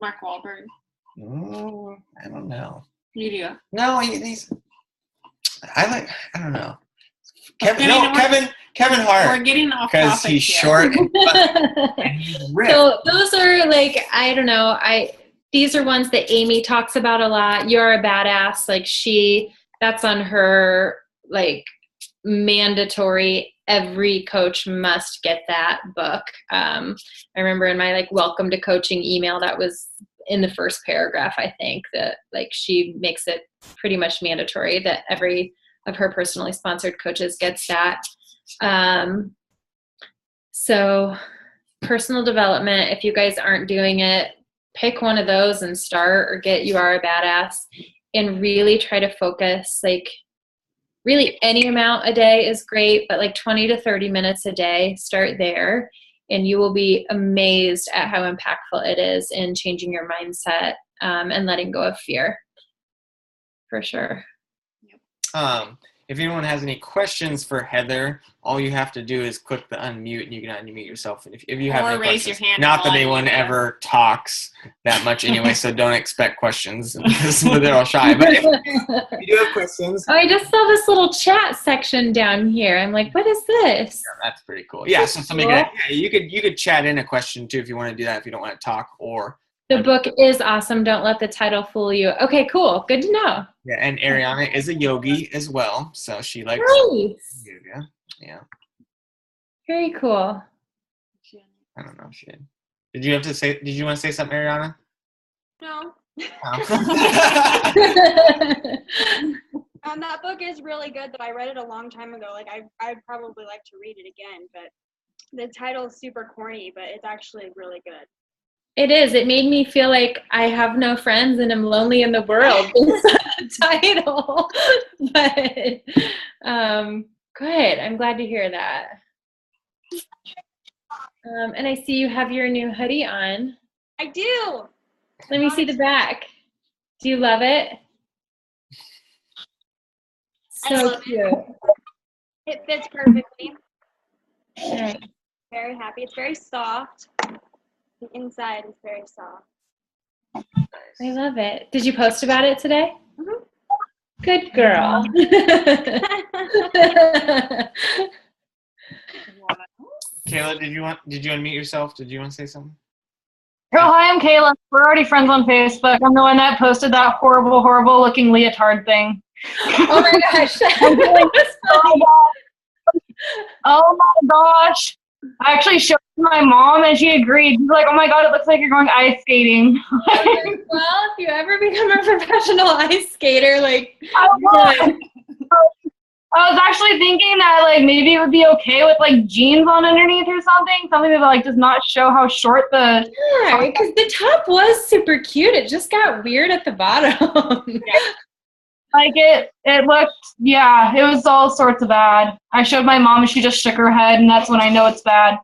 B: Mark Wahlberg.
A: Oh, I don't know.
B: You do.
A: No, he's. I don't know. Kevin Hart.
B: We're getting off
A: because he's short and funny, and he's ripped.
C: So those are like, I don't know. These are ones that Amy talks about a lot. You're a Badass. Like that's on her like mandatory. Every coach must get that book. I remember in my like welcome to coaching email, that was in the first paragraph, I think, that like she makes it pretty much mandatory that every of her personally sponsored coaches gets that. So personal development, if you guys aren't doing it, pick one of those and start, or get You Are a Badass, and really try to focus. Like, really any amount a day is great, but like 20 to 30 minutes a day, start there, and you will be amazed at how impactful it is in changing your mindset and letting go of fear. For sure.
A: If anyone has any questions for Heather, all you have to do is click the unmute, and you can unmute yourself. And if you have any
B: raise your
A: questions,
B: hand.
A: not that anyone ever talks that much anyway, so don't expect questions. They're all shy. But if you do have questions,
C: I just saw this little chat section down here. I'm like, what is this?
A: yeah, that's pretty cool. Yeah, so somebody you could chat in a question too if you want to do that, if you don't want to talk. Or
C: the book is awesome. Don't let the title fool you. Okay, cool. Good to know.
A: Yeah, and Ariana is a yogi as well, so she likes yoga. Yeah.
C: Very cool.
A: I don't know if she did. Did you want to say something, Ariana?
D: No.
A: Oh.
D: That book is really good, though. I read it a long time ago. Like, I'd probably like to read it again, but the title is super corny, but it's actually really good.
C: It is. It made me feel like I have no friends and I'm lonely in the world. It's the title. But good. I'm glad to hear that. And I see you have your new hoodie on.
D: I do.
C: Let me see the back. Do you love it? So cute.
D: It fits perfectly.
C: Nice.
D: Very happy. It's very soft. The inside is very soft.
C: I love it. Did you post about it today?
D: Mm-hmm.
C: Good girl.
A: Kayla, did you unmute yourself? Did you want to say something?
E: Oh, hi, I'm Kayla. We're already friends on Facebook. I'm the one that posted that horrible, horrible looking leotard thing.
C: Oh my gosh.
E: Oh my gosh. I actually showed it to my mom and she agreed. She's like, oh my god, it looks like you're going ice skating.
C: Well, if you ever become a professional ice skater, like,
E: I was actually thinking that like maybe it would be okay with like jeans on underneath or something that like does not show how short the
C: because the top was super cute. It just got weird at the bottom.
E: Like it looked, yeah, it was all sorts of bad. I showed my mom and she just shook her head, and that's when I know it's bad.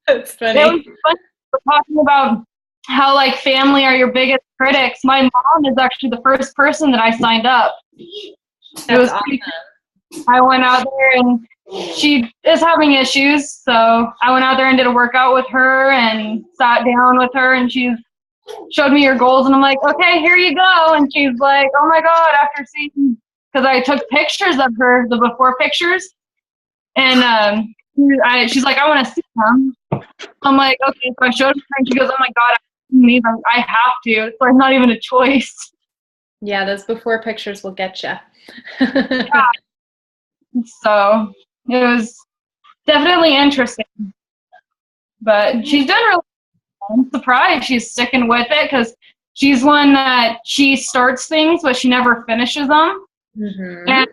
C: That's funny.
E: It was funny. We're talking about how like family are your biggest critics. My mom is actually the first person that I signed up.
C: That's awesome.
E: I went out there and she is having issues, so I went out there and did a workout with her and sat down with her, and she's showed me her goals, and I'm like, okay, here you go. And she's like, oh my god, after seeing, because I took pictures of her, the before pictures, and she's like, I want to see them. I'm like, okay, so I showed her, and she goes, oh my god, I have to. It's like not even a choice.
C: Yeah, those before pictures will get you.
E: Yeah. So it was definitely interesting, but she's done really. I'm surprised she's sticking with it because she's one that she starts things but she never finishes them.
C: Mm-hmm.
E: And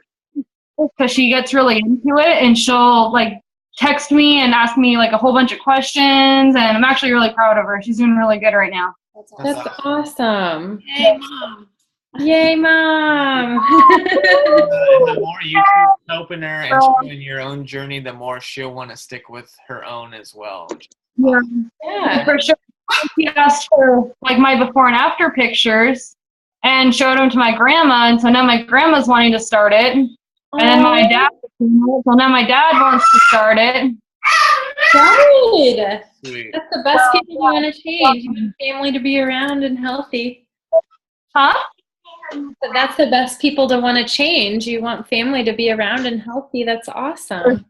E: because she gets really into it, and she'll like text me and ask me like a whole bunch of questions, and I'm actually really proud of her. She's doing really good right now.
C: That's awesome.
B: Hey, Mom.
C: Yay, Mom.
A: The more you keep helping her and showing your own journey, the more she'll want to stick with her own as well.
C: Yeah.
E: For sure. She asked for like my before and after pictures and showed them to my grandma, and so now my grandma's wanting to start it. And then my dad, so now my dad wants to start it.
C: Right.
A: Sweet.
C: That's the best people you want to change. You want family to be around and healthy.
E: Huh?
C: But that's the best people to want to change. You want family to be around and healthy. That's awesome.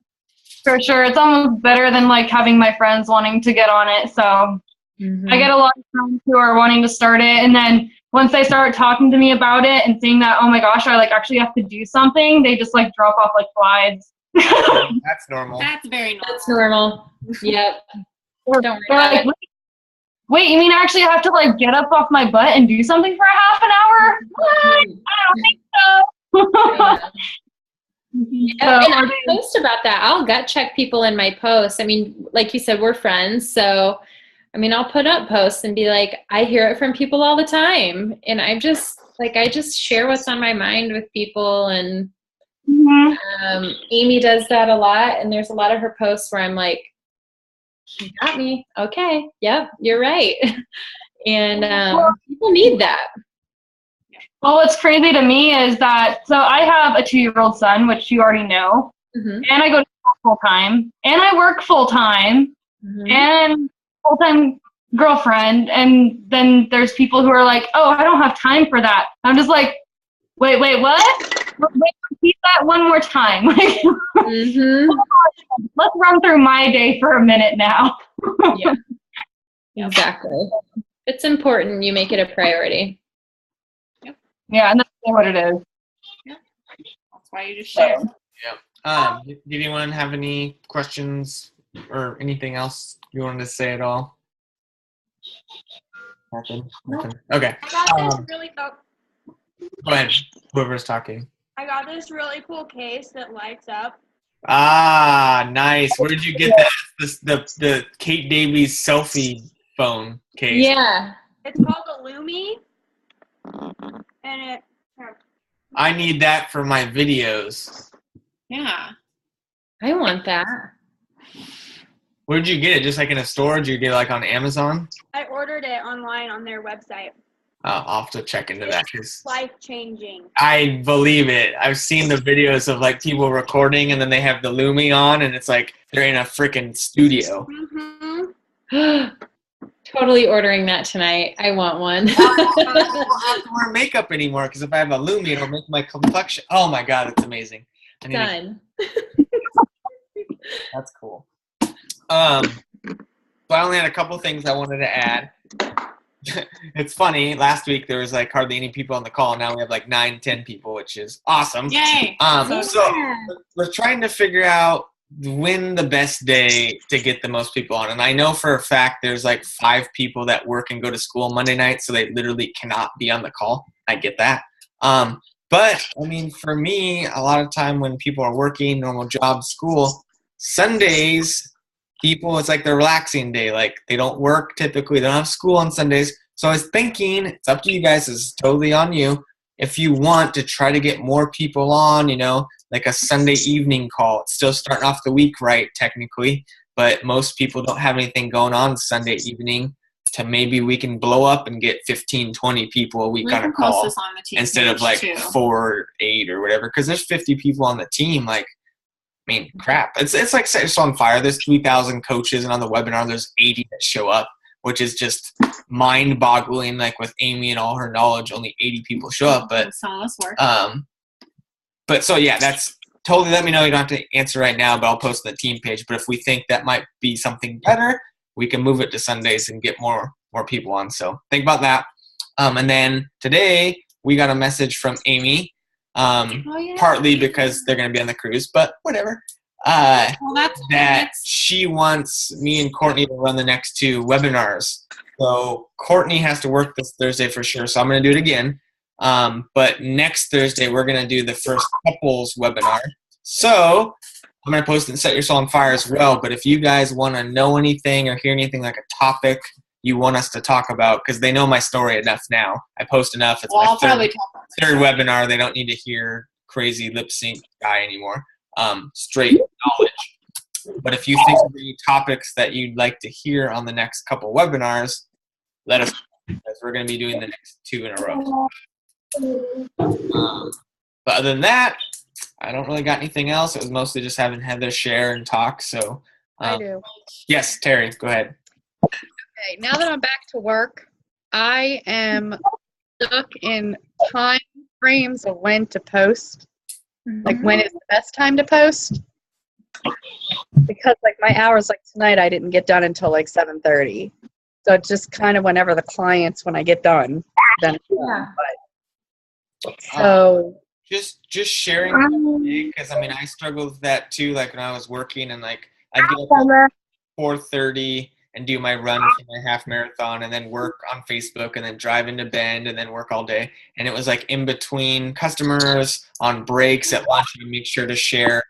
E: For sure. It's almost better than like having my friends wanting to get on it. So I get a lot of friends who are wanting to start it, and then once they start talking to me about it and seeing that, oh my gosh, I like actually have to do something, they just like drop off like flies.
A: That's normal.
B: That's very normal.
C: That's normal. Yep. Don't worry
E: They're
C: about
E: like,
C: it.
E: wait, you mean I actually have to like get up off my butt and do something for a half an hour? What? I don't think so.
C: Yeah, and I'll post about that. I'll gut check people in my posts. I mean, like you said, we're friends. So, I mean, I'll put up posts and be like, I hear it from people all the time. And I just share what's on my mind with people. And Amy does that a lot. And there's a lot of her posts where I'm like, you got me. Okay. Yep. You're right. And people need that.
E: Well, what's crazy to me is that, so I have a 2-year-old son, which you already know, and I go to school full time, and I work full time, and full time girlfriend, and then there's people who are like, oh, I don't have time for that. I'm just like, wait, what? Wait, repeat that one more time. Like, let's run through my day for a minute now.
C: Yeah, exactly. It's important you make it a priority.
E: Yeah, and that's what it is.
B: Yeah. That's why you just share.
A: Yeah. Did anyone have any questions or anything else you wanted to say at all? Nothing. Okay.
D: I got this really
A: Go ahead. Whoever's talking.
D: I got this really cool case that lights up.
A: Ah, nice. Where did you get that? The Kate Davies selfie phone case.
C: Yeah.
D: It's called a Lumi. And
A: I need that for my videos.
B: Yeah.
C: I want that.
A: Where did you get it? Just like in a store? Did you get it like on Amazon?
D: I ordered it online on their website.
A: I'll have to check into that.
D: It's life-changing.
A: I believe it. I've seen the videos of like people recording and then they have the Lumi on and it's like they're in a freaking studio.
C: Totally ordering that tonight. I want one.
A: I don't have to wear makeup anymore because if I have a Lumi, it'll make my complexion. Oh my God, it's amazing.
C: Done.
A: That's cool. So I only had a couple things I wanted to add. It's funny. Last week there was like hardly any people on the call. Now we have like 9-10 people, which is awesome.
B: Yay!
A: So we're trying to figure out when the best day to get the most people on. And I know for a fact there's like 5 people that work and go to school Monday night, so they literally cannot be on the call. I get that. But I mean, for me, a lot of time when people are working, normal job, school, Sundays, people, it's like their relaxing day. Like they don't work typically. They don't have school on Sundays. So I was thinking, it's up to you guys. This is totally on you. If you want to try to get more people on, you know, like a Sunday evening call. It's still starting off the week right, technically. But most people don't have anything going on Sunday evening. To maybe we can blow up and get 15, 20 people a week on a call
B: Post this on the team
A: instead of like 4 or 8 or whatever. Because there's 50 people on the team. Like, I mean, crap. It's like Set Yourself on Fire. There's 3,000 coaches, and on the webinar, there's 80 that show up, which is just mind-boggling. Like with Amy and all her knowledge, only 80 people show up. But
B: some of us work.
A: But so yeah, that's totally. Let me know. You don't have to answer right now, but I'll post on the team page. But if we think that might be something better, we can move it to Sundays and get more people on. So think about that. And then today we got a message from Amy. Partly because they're going to be on the cruise, but whatever. That she wants me and Courtney to run the next 2 webinars. So Courtney has to work this Thursday for sure, so I'm going to do it again. But next Thursday, we're going to do the first couples webinar. So I'm going to post it and Set Yourself on Fire as well. But if you guys want to know anything or hear anything like a topic you want us to talk about, because they know my story enough now. I post enough. It's my third webinar. They don't need to hear crazy lip sync guy anymore. Straight knowledge. But if you think of any topics that you'd like to hear on the next couple webinars, let us know, because we're going to be doing the next 2 in a row. But other than that, I don't really got anything else. It was mostly just having Heather share and talk. So
F: I do.
A: Yes, Terry, go ahead.
F: Okay, now that I'm back to work, I am stuck in time frames of when to post. Like when is the best time to post? Because like my hours, like tonight, I didn't get done until like 7:30. So it's just kind of whenever the clients, when I get done, then it's done. But, so
A: just sharing, because I mean I struggled with that too. Like when I was working and like I'd get up at 4:30 and do my run for my half marathon and then work on Facebook and then drive into Bend and then work all day. And it was like in between customers, on breaks, at lunch, I make sure to share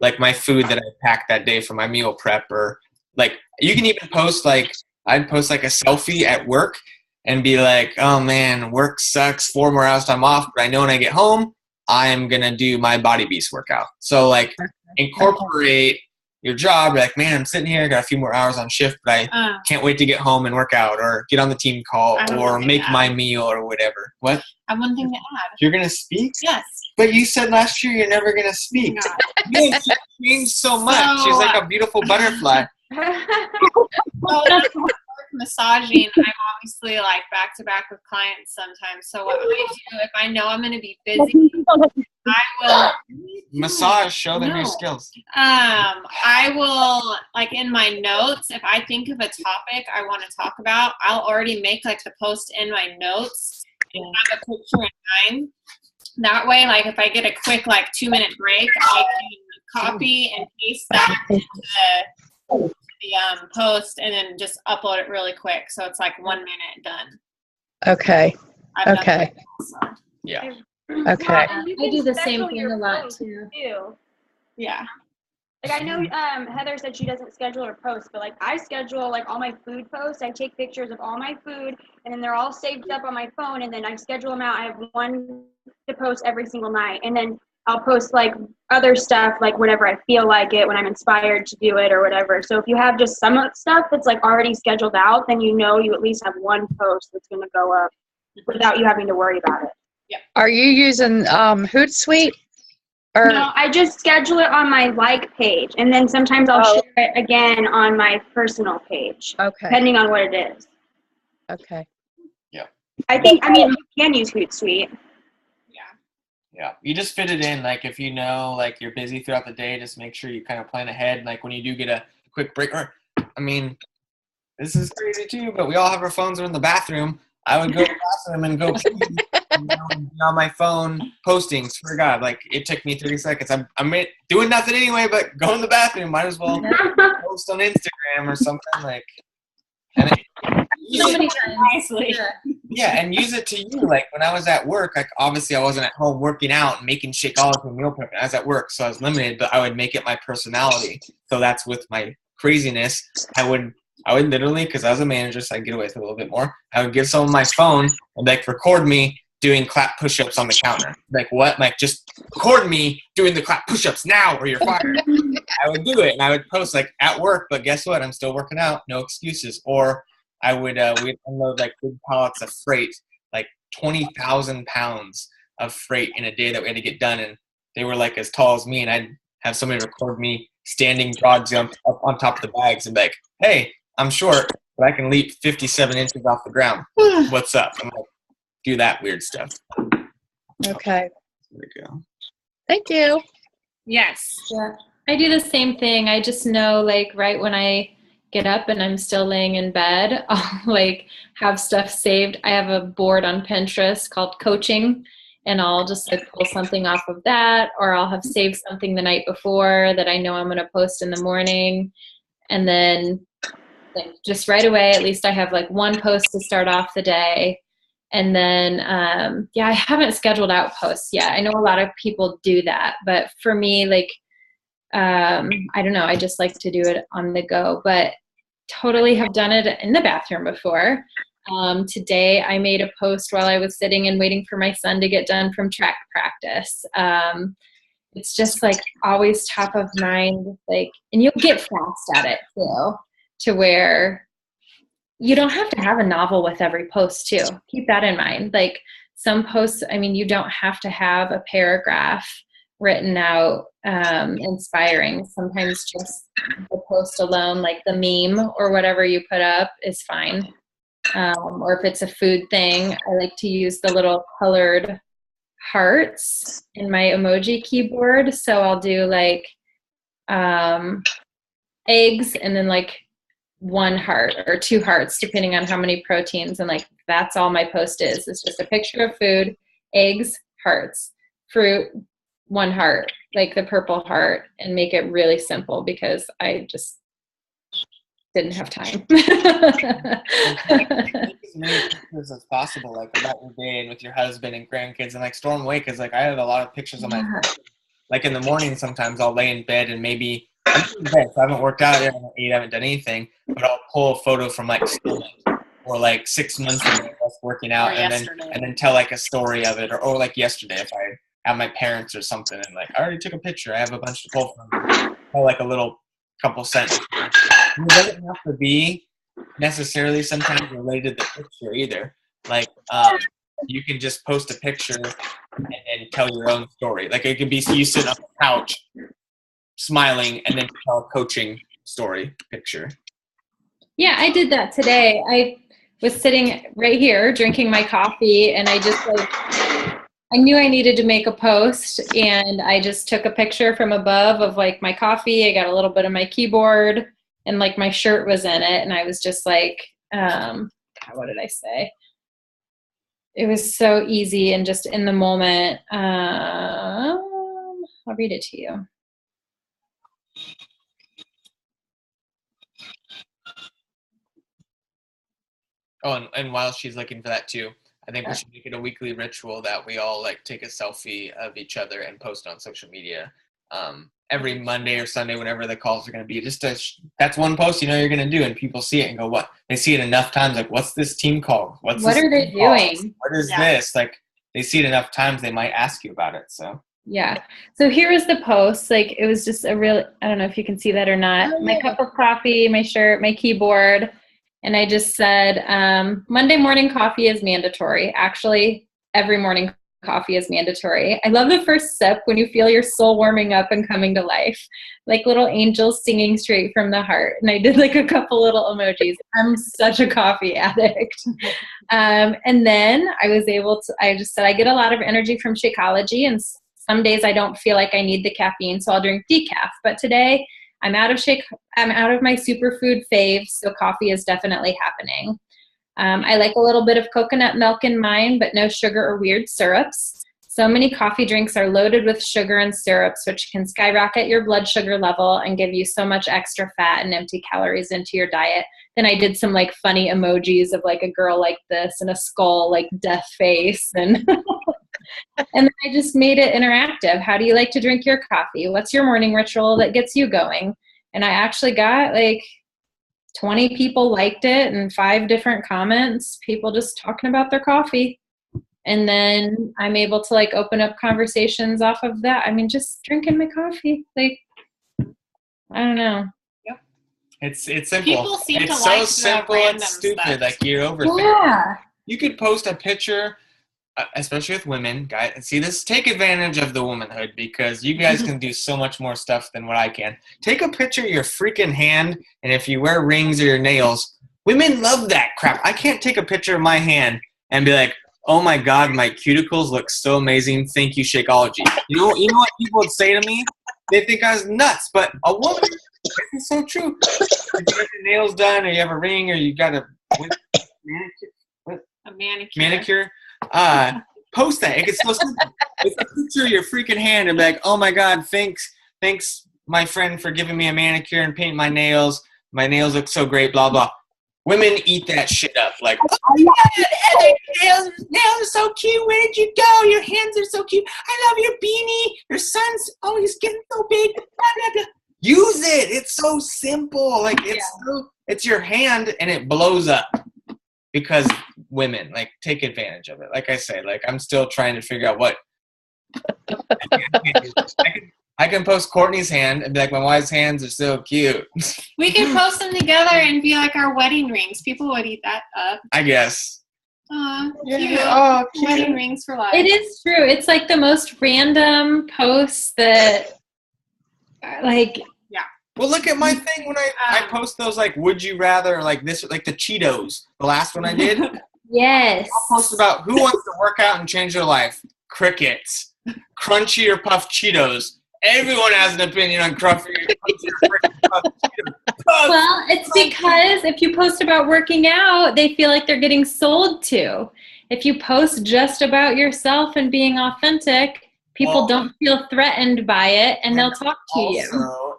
A: like my food that I packed that day for my meal prep. Or like you can even post like, I'd post like a selfie at work and be like, oh man, work sucks, 4 more hours time off, but I know when I get home, I am going to do my Body Beast workout. So like incorporate your job. Like, man, I'm sitting here, got a few more hours on shift, but I can't wait to get home and work out or get on the team call or make my meal or whatever. What?
B: I have one thing to add.
A: You're going to speak?
B: Yes.
A: But you said last year you're never going to speak. Man, she changed so much. She's like a beautiful butterfly.
B: Well, massaging, I'm obviously like back to back with clients sometimes. So what I do, if I know I'm going to be busy, I will
A: massage. Show them your skills.
B: I will, like in my notes, if I think of a topic I want to talk about, I'll already make like the post in my notes and have a picture in mind. That way, like if I get a quick like 2-minute break, I can copy and paste that into the post and then just upload it really quick. So it's like 1 minute done.
F: Okay.
B: I've
F: Okay.
B: done that, so.
A: Yeah.
F: Okay.
C: I do the same thing a lot too.
B: Yeah.
D: Like I know Heather said she doesn't schedule her posts, but like I schedule like all my food posts. I take pictures of all my food and then they're all saved up on my phone and then I schedule them out. I have one to post every single night and then I'll post like other stuff like whenever I feel like it, when I'm inspired to do it or whatever. So if you have just some stuff that's like already scheduled out, then you know you at least have one post that's going to go up without you having to worry about it.
B: Yep.
F: Are you using Hootsuite? Or
D: No, I just schedule it on my like page, and then sometimes I'll share it again on my personal page,
F: okay.
D: depending on what it is.
F: Okay.
D: I mean, you can use Hootsuite.
A: Yeah, you just fit it in. Like if you know, like you're busy throughout the day, just make sure you kind of plan ahead. Like when you do get a quick break, or I mean, this is crazy too, but we all have our phones in the bathroom. I would go to the bathroom and go pee, on my phone posting. Swear to God, like it took me 30 seconds. I'm doing nothing anyway, but go in the bathroom. Might as well post on Instagram or something like. And
C: So many times.
B: Nicely.
A: Yeah, and use it to you. Like when I was at work, like obviously I wasn't at home working out and making Shakeology and meal prepping. I was at work, so I was limited, but I would make it my personality. So that's with my craziness. I would literally, because I was a manager, so I'd get away with it a little bit more. I would give someone my phone and like record me doing clap push-ups on the counter. Like what? Like just record me doing the clap push-ups now or you're fired. I would do it and I would post like at work, but guess what? I'm still working out. No excuses. Or I would we'd unload like big pallets of freight, like 20,000 pounds of freight in a day that we had to get done. And they were like as tall as me. And I'd have somebody record me standing broad jump up on top of the bags and be like, hey, I'm short, but I can leap 57 inches off the ground. What's up? I'm like, do that weird stuff.
F: Okay.
A: There we go.
F: Thank you.
B: Yes.
C: Yeah, I do the same thing. I just know like right when I get up and I'm still laying in bed, I'll like have stuff saved. I have a board on Pinterest called coaching and I'll just like pull something off of that, or I'll have saved something the night before that I know I'm going to post in the morning. And then like just right away, at least I have like one post to start off the day. And then, I haven't scheduled out posts yet. I know a lot of people do that, but for me, like, I don't know, I just like to do it on the go, but totally have done it in the bathroom before. Today I made a post while I was sitting and waiting for my son to get done from track practice. It's just like always top of mind, like, and you'll get fast at it too, to where you don't have to have a novel with every post too. Keep that in mind. Like some posts, I mean, you don't have to have a paragraph written out, inspiring. Sometimes just the post alone, like the meme or whatever you put up is fine. Or if it's a food thing, I like to use the little colored hearts in my emoji keyboard. So I'll do like eggs and then like one heart or two hearts, depending on how many proteins. And like, that's all my post is. It's just a picture of food, eggs, hearts, fruit, one heart, like the purple heart, and make it really simple because I just didn't have time.
A: Take as many pictures as possible, like about your day and with your husband and grandkids, and like store them away. Because like I have a lot of pictures on my phone. Like in the morning, sometimes I'll lay in bed and maybe I'm in bed, so I haven't worked out yet, I haven't eaten, I haven't done anything, but I'll pull a photo from like or like 6 months ago I was working out, and then tell like a story of it, or like yesterday if I have my parents or something, and like I already took a picture. I have a bunch to pull from. Tell like a little couple sentences. It doesn't have to be necessarily sometimes related to the picture either. Like you can just post a picture and tell your own story. Like it could be you sitting on the couch smiling and then tell a coaching story picture.
C: Yeah, I did that today. I was sitting right here drinking my coffee, and I just like, I knew I needed to make a post, and I just took a picture from above of like my coffee. I got a little bit of my keyboard, and like my shirt was in it, and I was just like, what did I say? It was so easy and just in the moment. I'll read it to you.
A: Oh, and while she's looking for that too, I think we should make it a weekly ritual that we all like take a selfie of each other and post on social media every Monday or Sunday, whenever the calls are going to be. Just that's one post you're going to do, and people see it and go, "What?" They see it enough times, like, "What's this team called? What
C: are they doing?
A: What is this?" Like they see it enough times, they might ask you about it. So
C: yeah. So here was the post. Like it was just a real. I don't know if you can see that or not. My cup of coffee, my shirt, my keyboard. And I just said, Monday morning coffee is mandatory. Actually, every morning coffee is mandatory. I love the first sip when you feel your soul warming up and coming to life, like little angels singing straight from the heart. And I did like a couple little emojis. I'm such a coffee addict. And then I just said, I get a lot of energy from Shakeology, and some days I don't feel like I need the caffeine, so I'll drink decaf. But today, I'm out of my superfood faves, so coffee is definitely happening. I like a little bit of coconut milk in mine, but no sugar or weird syrups. So many coffee drinks are loaded with sugar and syrups, which can skyrocket your blood sugar level and give you so much extra fat and empty calories into your diet. Then I did some like funny emojis of like a girl like this and a skull, like death face. And and then I just made it interactive. How do you like to drink your coffee? What's your morning ritual that gets you going? And I actually got like 20 people liked it and 5 different comments, people just talking about their coffee. And then I'm able to like open up conversations off of that. I mean, just drinking my coffee. Like, I don't know.
A: Yep. It's simple.
B: People seem
A: it's
B: to
A: so
B: like
A: simple
B: the
A: and stupid.
B: stuff.
A: Like you're overthinking.
C: Yeah.
A: You could post a picture, especially with women, guys. See, this take advantage of the womanhood, because you guys can do so much more stuff than what I can. Take a picture of your freaking hand, and if you wear rings or your nails, women love that crap. I can't take a picture of my hand and be like, "Oh my God, my cuticles look so amazing. Thank you, Shakeology." You know what people would say to me? They think I was nuts. But a woman, this is so true. If you have your nails done, or you have a ring, or you got a manicure. Post that. It's so simple. It's a picture of your freaking hand and be like, "Oh my God, thanks my friend for giving me a manicure and painting my nails. My nails look so great, blah, blah." Women eat that shit up. Like, "Oh my God, Heather, nails are so cute. Where did you go? Your hands are so cute. I love your beanie. Your son's, he's getting so big. Blah, blah, blah." Use it. It's so simple. Like, it's your hand and it blows up. Because women, like, take advantage of it. Like I say, like, I'm still trying to figure out what. I can post Courtney's hand and be like, "My wife's hands are so cute."
B: We could post them together and be like our wedding rings. People would eat that up.
A: I guess.
B: Aw, cute.
A: Yeah, cute.
B: Wedding rings for life.
C: It is true. It's like the most random posts that, like.
A: Well, look at my thing when I post those, like, would you rather, like this, like the Cheetos, the last one I did.
C: Yes.
A: I'll post about who wants to work out and change their life. Crickets. Crunchy or puffed Cheetos. Everyone has an opinion on crunchy or puffed Cheetos.
C: Well, it's because if you post about working out, they feel like they're getting sold to. If you post just about yourself and being authentic, people don't feel threatened by it, and they'll talk to you.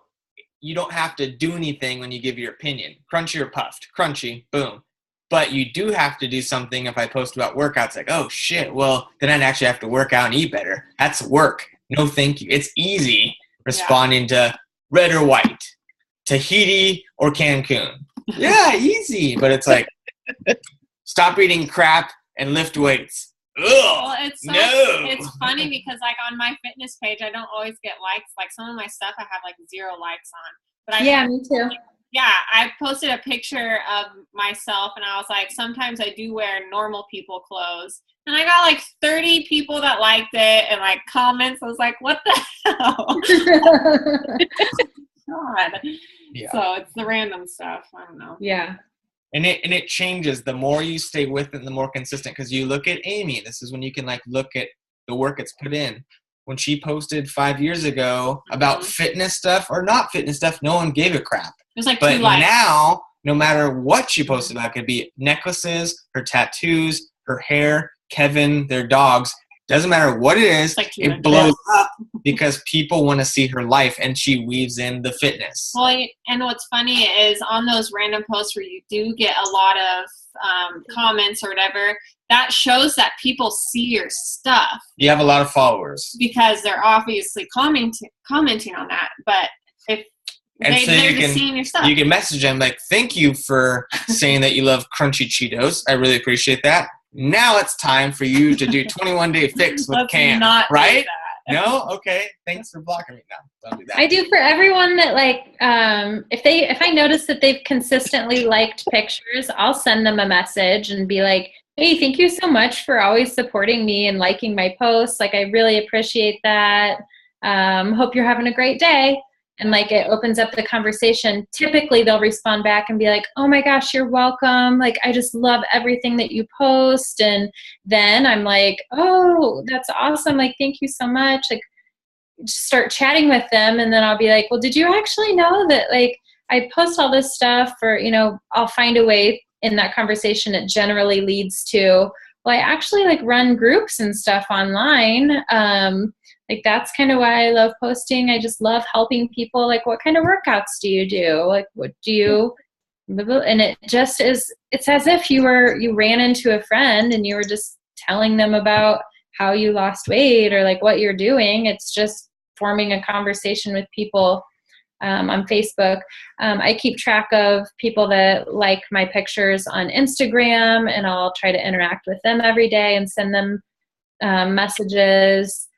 A: you don't have to do anything when you give your opinion. Crunchy or puffed? Crunchy, boom. But you do have to do something. If I post about workouts, like, oh shit, well, then I'd actually have to work out and eat better. That's work. No thank you. It's easy responding to red or white, Tahiti or Cancun. Yeah, easy. But it's like, stop eating crap and lift weights. Ugh,
B: Well,
A: no.
B: it's funny because like on my fitness page, I don't always get likes. Like some of my stuff, I have like 0 likes on. But
C: Yeah, me too.
B: Yeah, I posted a picture of myself, and I was like, sometimes I do wear normal people clothes. And I got like 30 people that liked it and like comments. I was like, what the hell? God.
A: Yeah.
B: So it's the random stuff. I don't know.
C: Yeah.
A: And it changes the more you stay with it, the more consistent. Because you look at Amy, this is when you can like look at the work it's put in. When she posted 5 years ago about fitness stuff or not fitness stuff, no one gave a crap.
B: It was like
A: But
B: 2 likes.
A: now, no matter what she posted about, it could be necklaces, her tattoos, her hair, Kevin, their dogs. Doesn't matter what it is,
B: Like
A: it blows up because people want to see her life, and she weaves in the fitness.
B: Well, and what's funny is on those random posts where you do get a lot of comments or whatever, that shows that people see your stuff
A: You have a lot of followers.
B: because they're obviously commenting on that. But if
A: And so
B: they're
A: you
B: just
A: can-
B: seeing your stuff.
A: You can message them like, thank you for saying that you love crunchy Cheetos. I really appreciate that. Now it's time for you to do 21-day fix with
B: Let's
A: Cam,
B: not do
A: right?
B: that.
A: No? Okay. Thanks for blocking me now. Don't do that.
C: I do for everyone that like if I notice that they've consistently liked pictures, I'll send them a message and be like, hey, thank you so much for always supporting me and liking my posts. Like I really appreciate that. Hope you're having a great day. And like it opens up the conversation. Typically they'll respond back and be like, oh my gosh, you're welcome. Like I just love everything that you post. And then I'm like, oh, that's awesome. Like thank you so much. Like just start chatting with them, and then I'll be like, well, did you actually know that like I post all this stuff? Or I'll find a way in that conversation. It generally leads to, well, I actually like run groups and stuff online. Like that's kind of why I love posting. I just love helping people. Like what kind of workouts do you do? Like what do you, and it just is, it's as if you ran into a friend and you were just telling them about how you lost weight or like what you're doing. It's just forming a conversation with people on Facebook. I keep track of people that like my pictures on Instagram, and I'll try to interact with them every day and send them messages.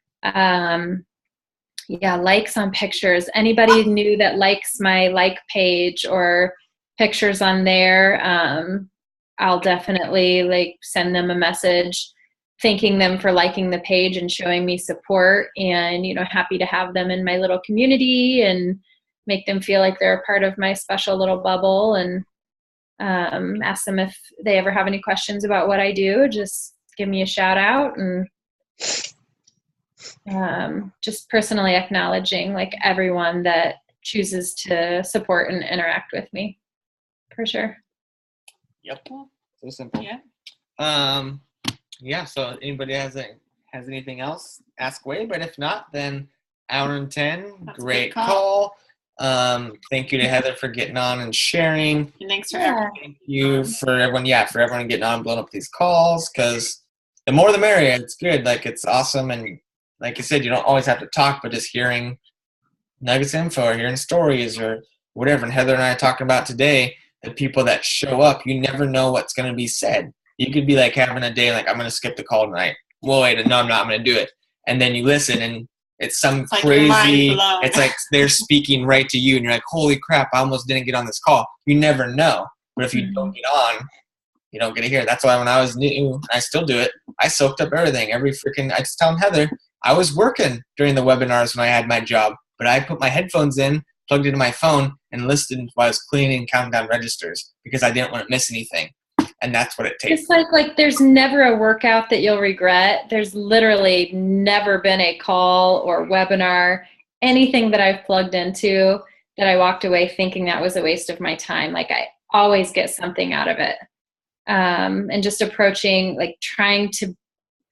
C: Likes on pictures. Anybody new that likes my like page or pictures on there, I'll definitely like send them a message thanking them for liking the page and showing me support, and happy to have them in my little community and make them feel like they're a part of my special little bubble, and ask them if they ever have any questions about what I do. Just give me a shout out, and just personally acknowledging like everyone that chooses to support and interact with me, for sure.
A: Yep. So simple.
B: Yeah.
A: So anybody has anything else, ask away. But if not, then hour and 10.
B: That's a
A: Great
B: good call.
A: Thank you to Heather for getting on and sharing.
B: And thanks for everything.
A: Thank you for everyone. Yeah, for everyone getting on and blowing up these calls, because the more the merrier. It's good. Like it's awesome. And like you said, you don't always have to talk, but just hearing nuggets of info or hearing stories or whatever. And Heather and I are talking about today, the people that show up, you never know what's going to be said. You could be like having a day like, I'm going to skip the call tonight. Well, wait, no, I'm not. I'm going to do it. And then you listen, and it's some
B: like
A: crazy,
B: mind blown.
A: it's like they're speaking right to you, and you're like, holy crap, I almost didn't get on this call. You never know. But if you don't get on, you don't get to hear it. That's why when I was new, I still do it, I soaked up everything. I just tell Heather, I was working during the webinars when I had my job, but I put my headphones in, plugged it into my phone, and listened while I was cleaning and counting down registers because I didn't want to miss anything. And that's what it takes.
C: It's like there's never a workout that you'll regret. There's literally never been a call or webinar, anything that I've plugged into that I walked away thinking that was a waste of my time. Like I always get something out of it. And just approaching, like trying to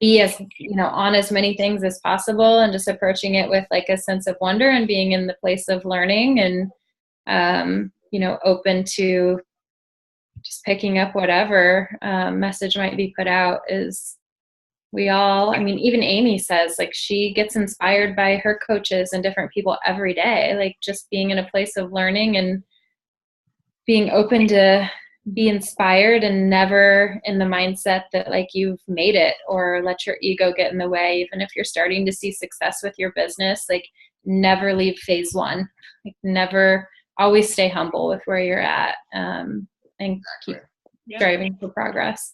C: be as, on as many things as possible, and just approaching it with like a sense of wonder and being in the place of learning, and open to just picking up whatever message might be put out. Is we all, even Amy says, like, she gets inspired by her coaches and different people every day, like just being in a place of learning and being open to be inspired and never in the mindset that like you've made it or let your ego get in the way. Even if you're starting to see success with your business, like never leave phase one, like never, always stay humble with where you're at, and keep striving for progress.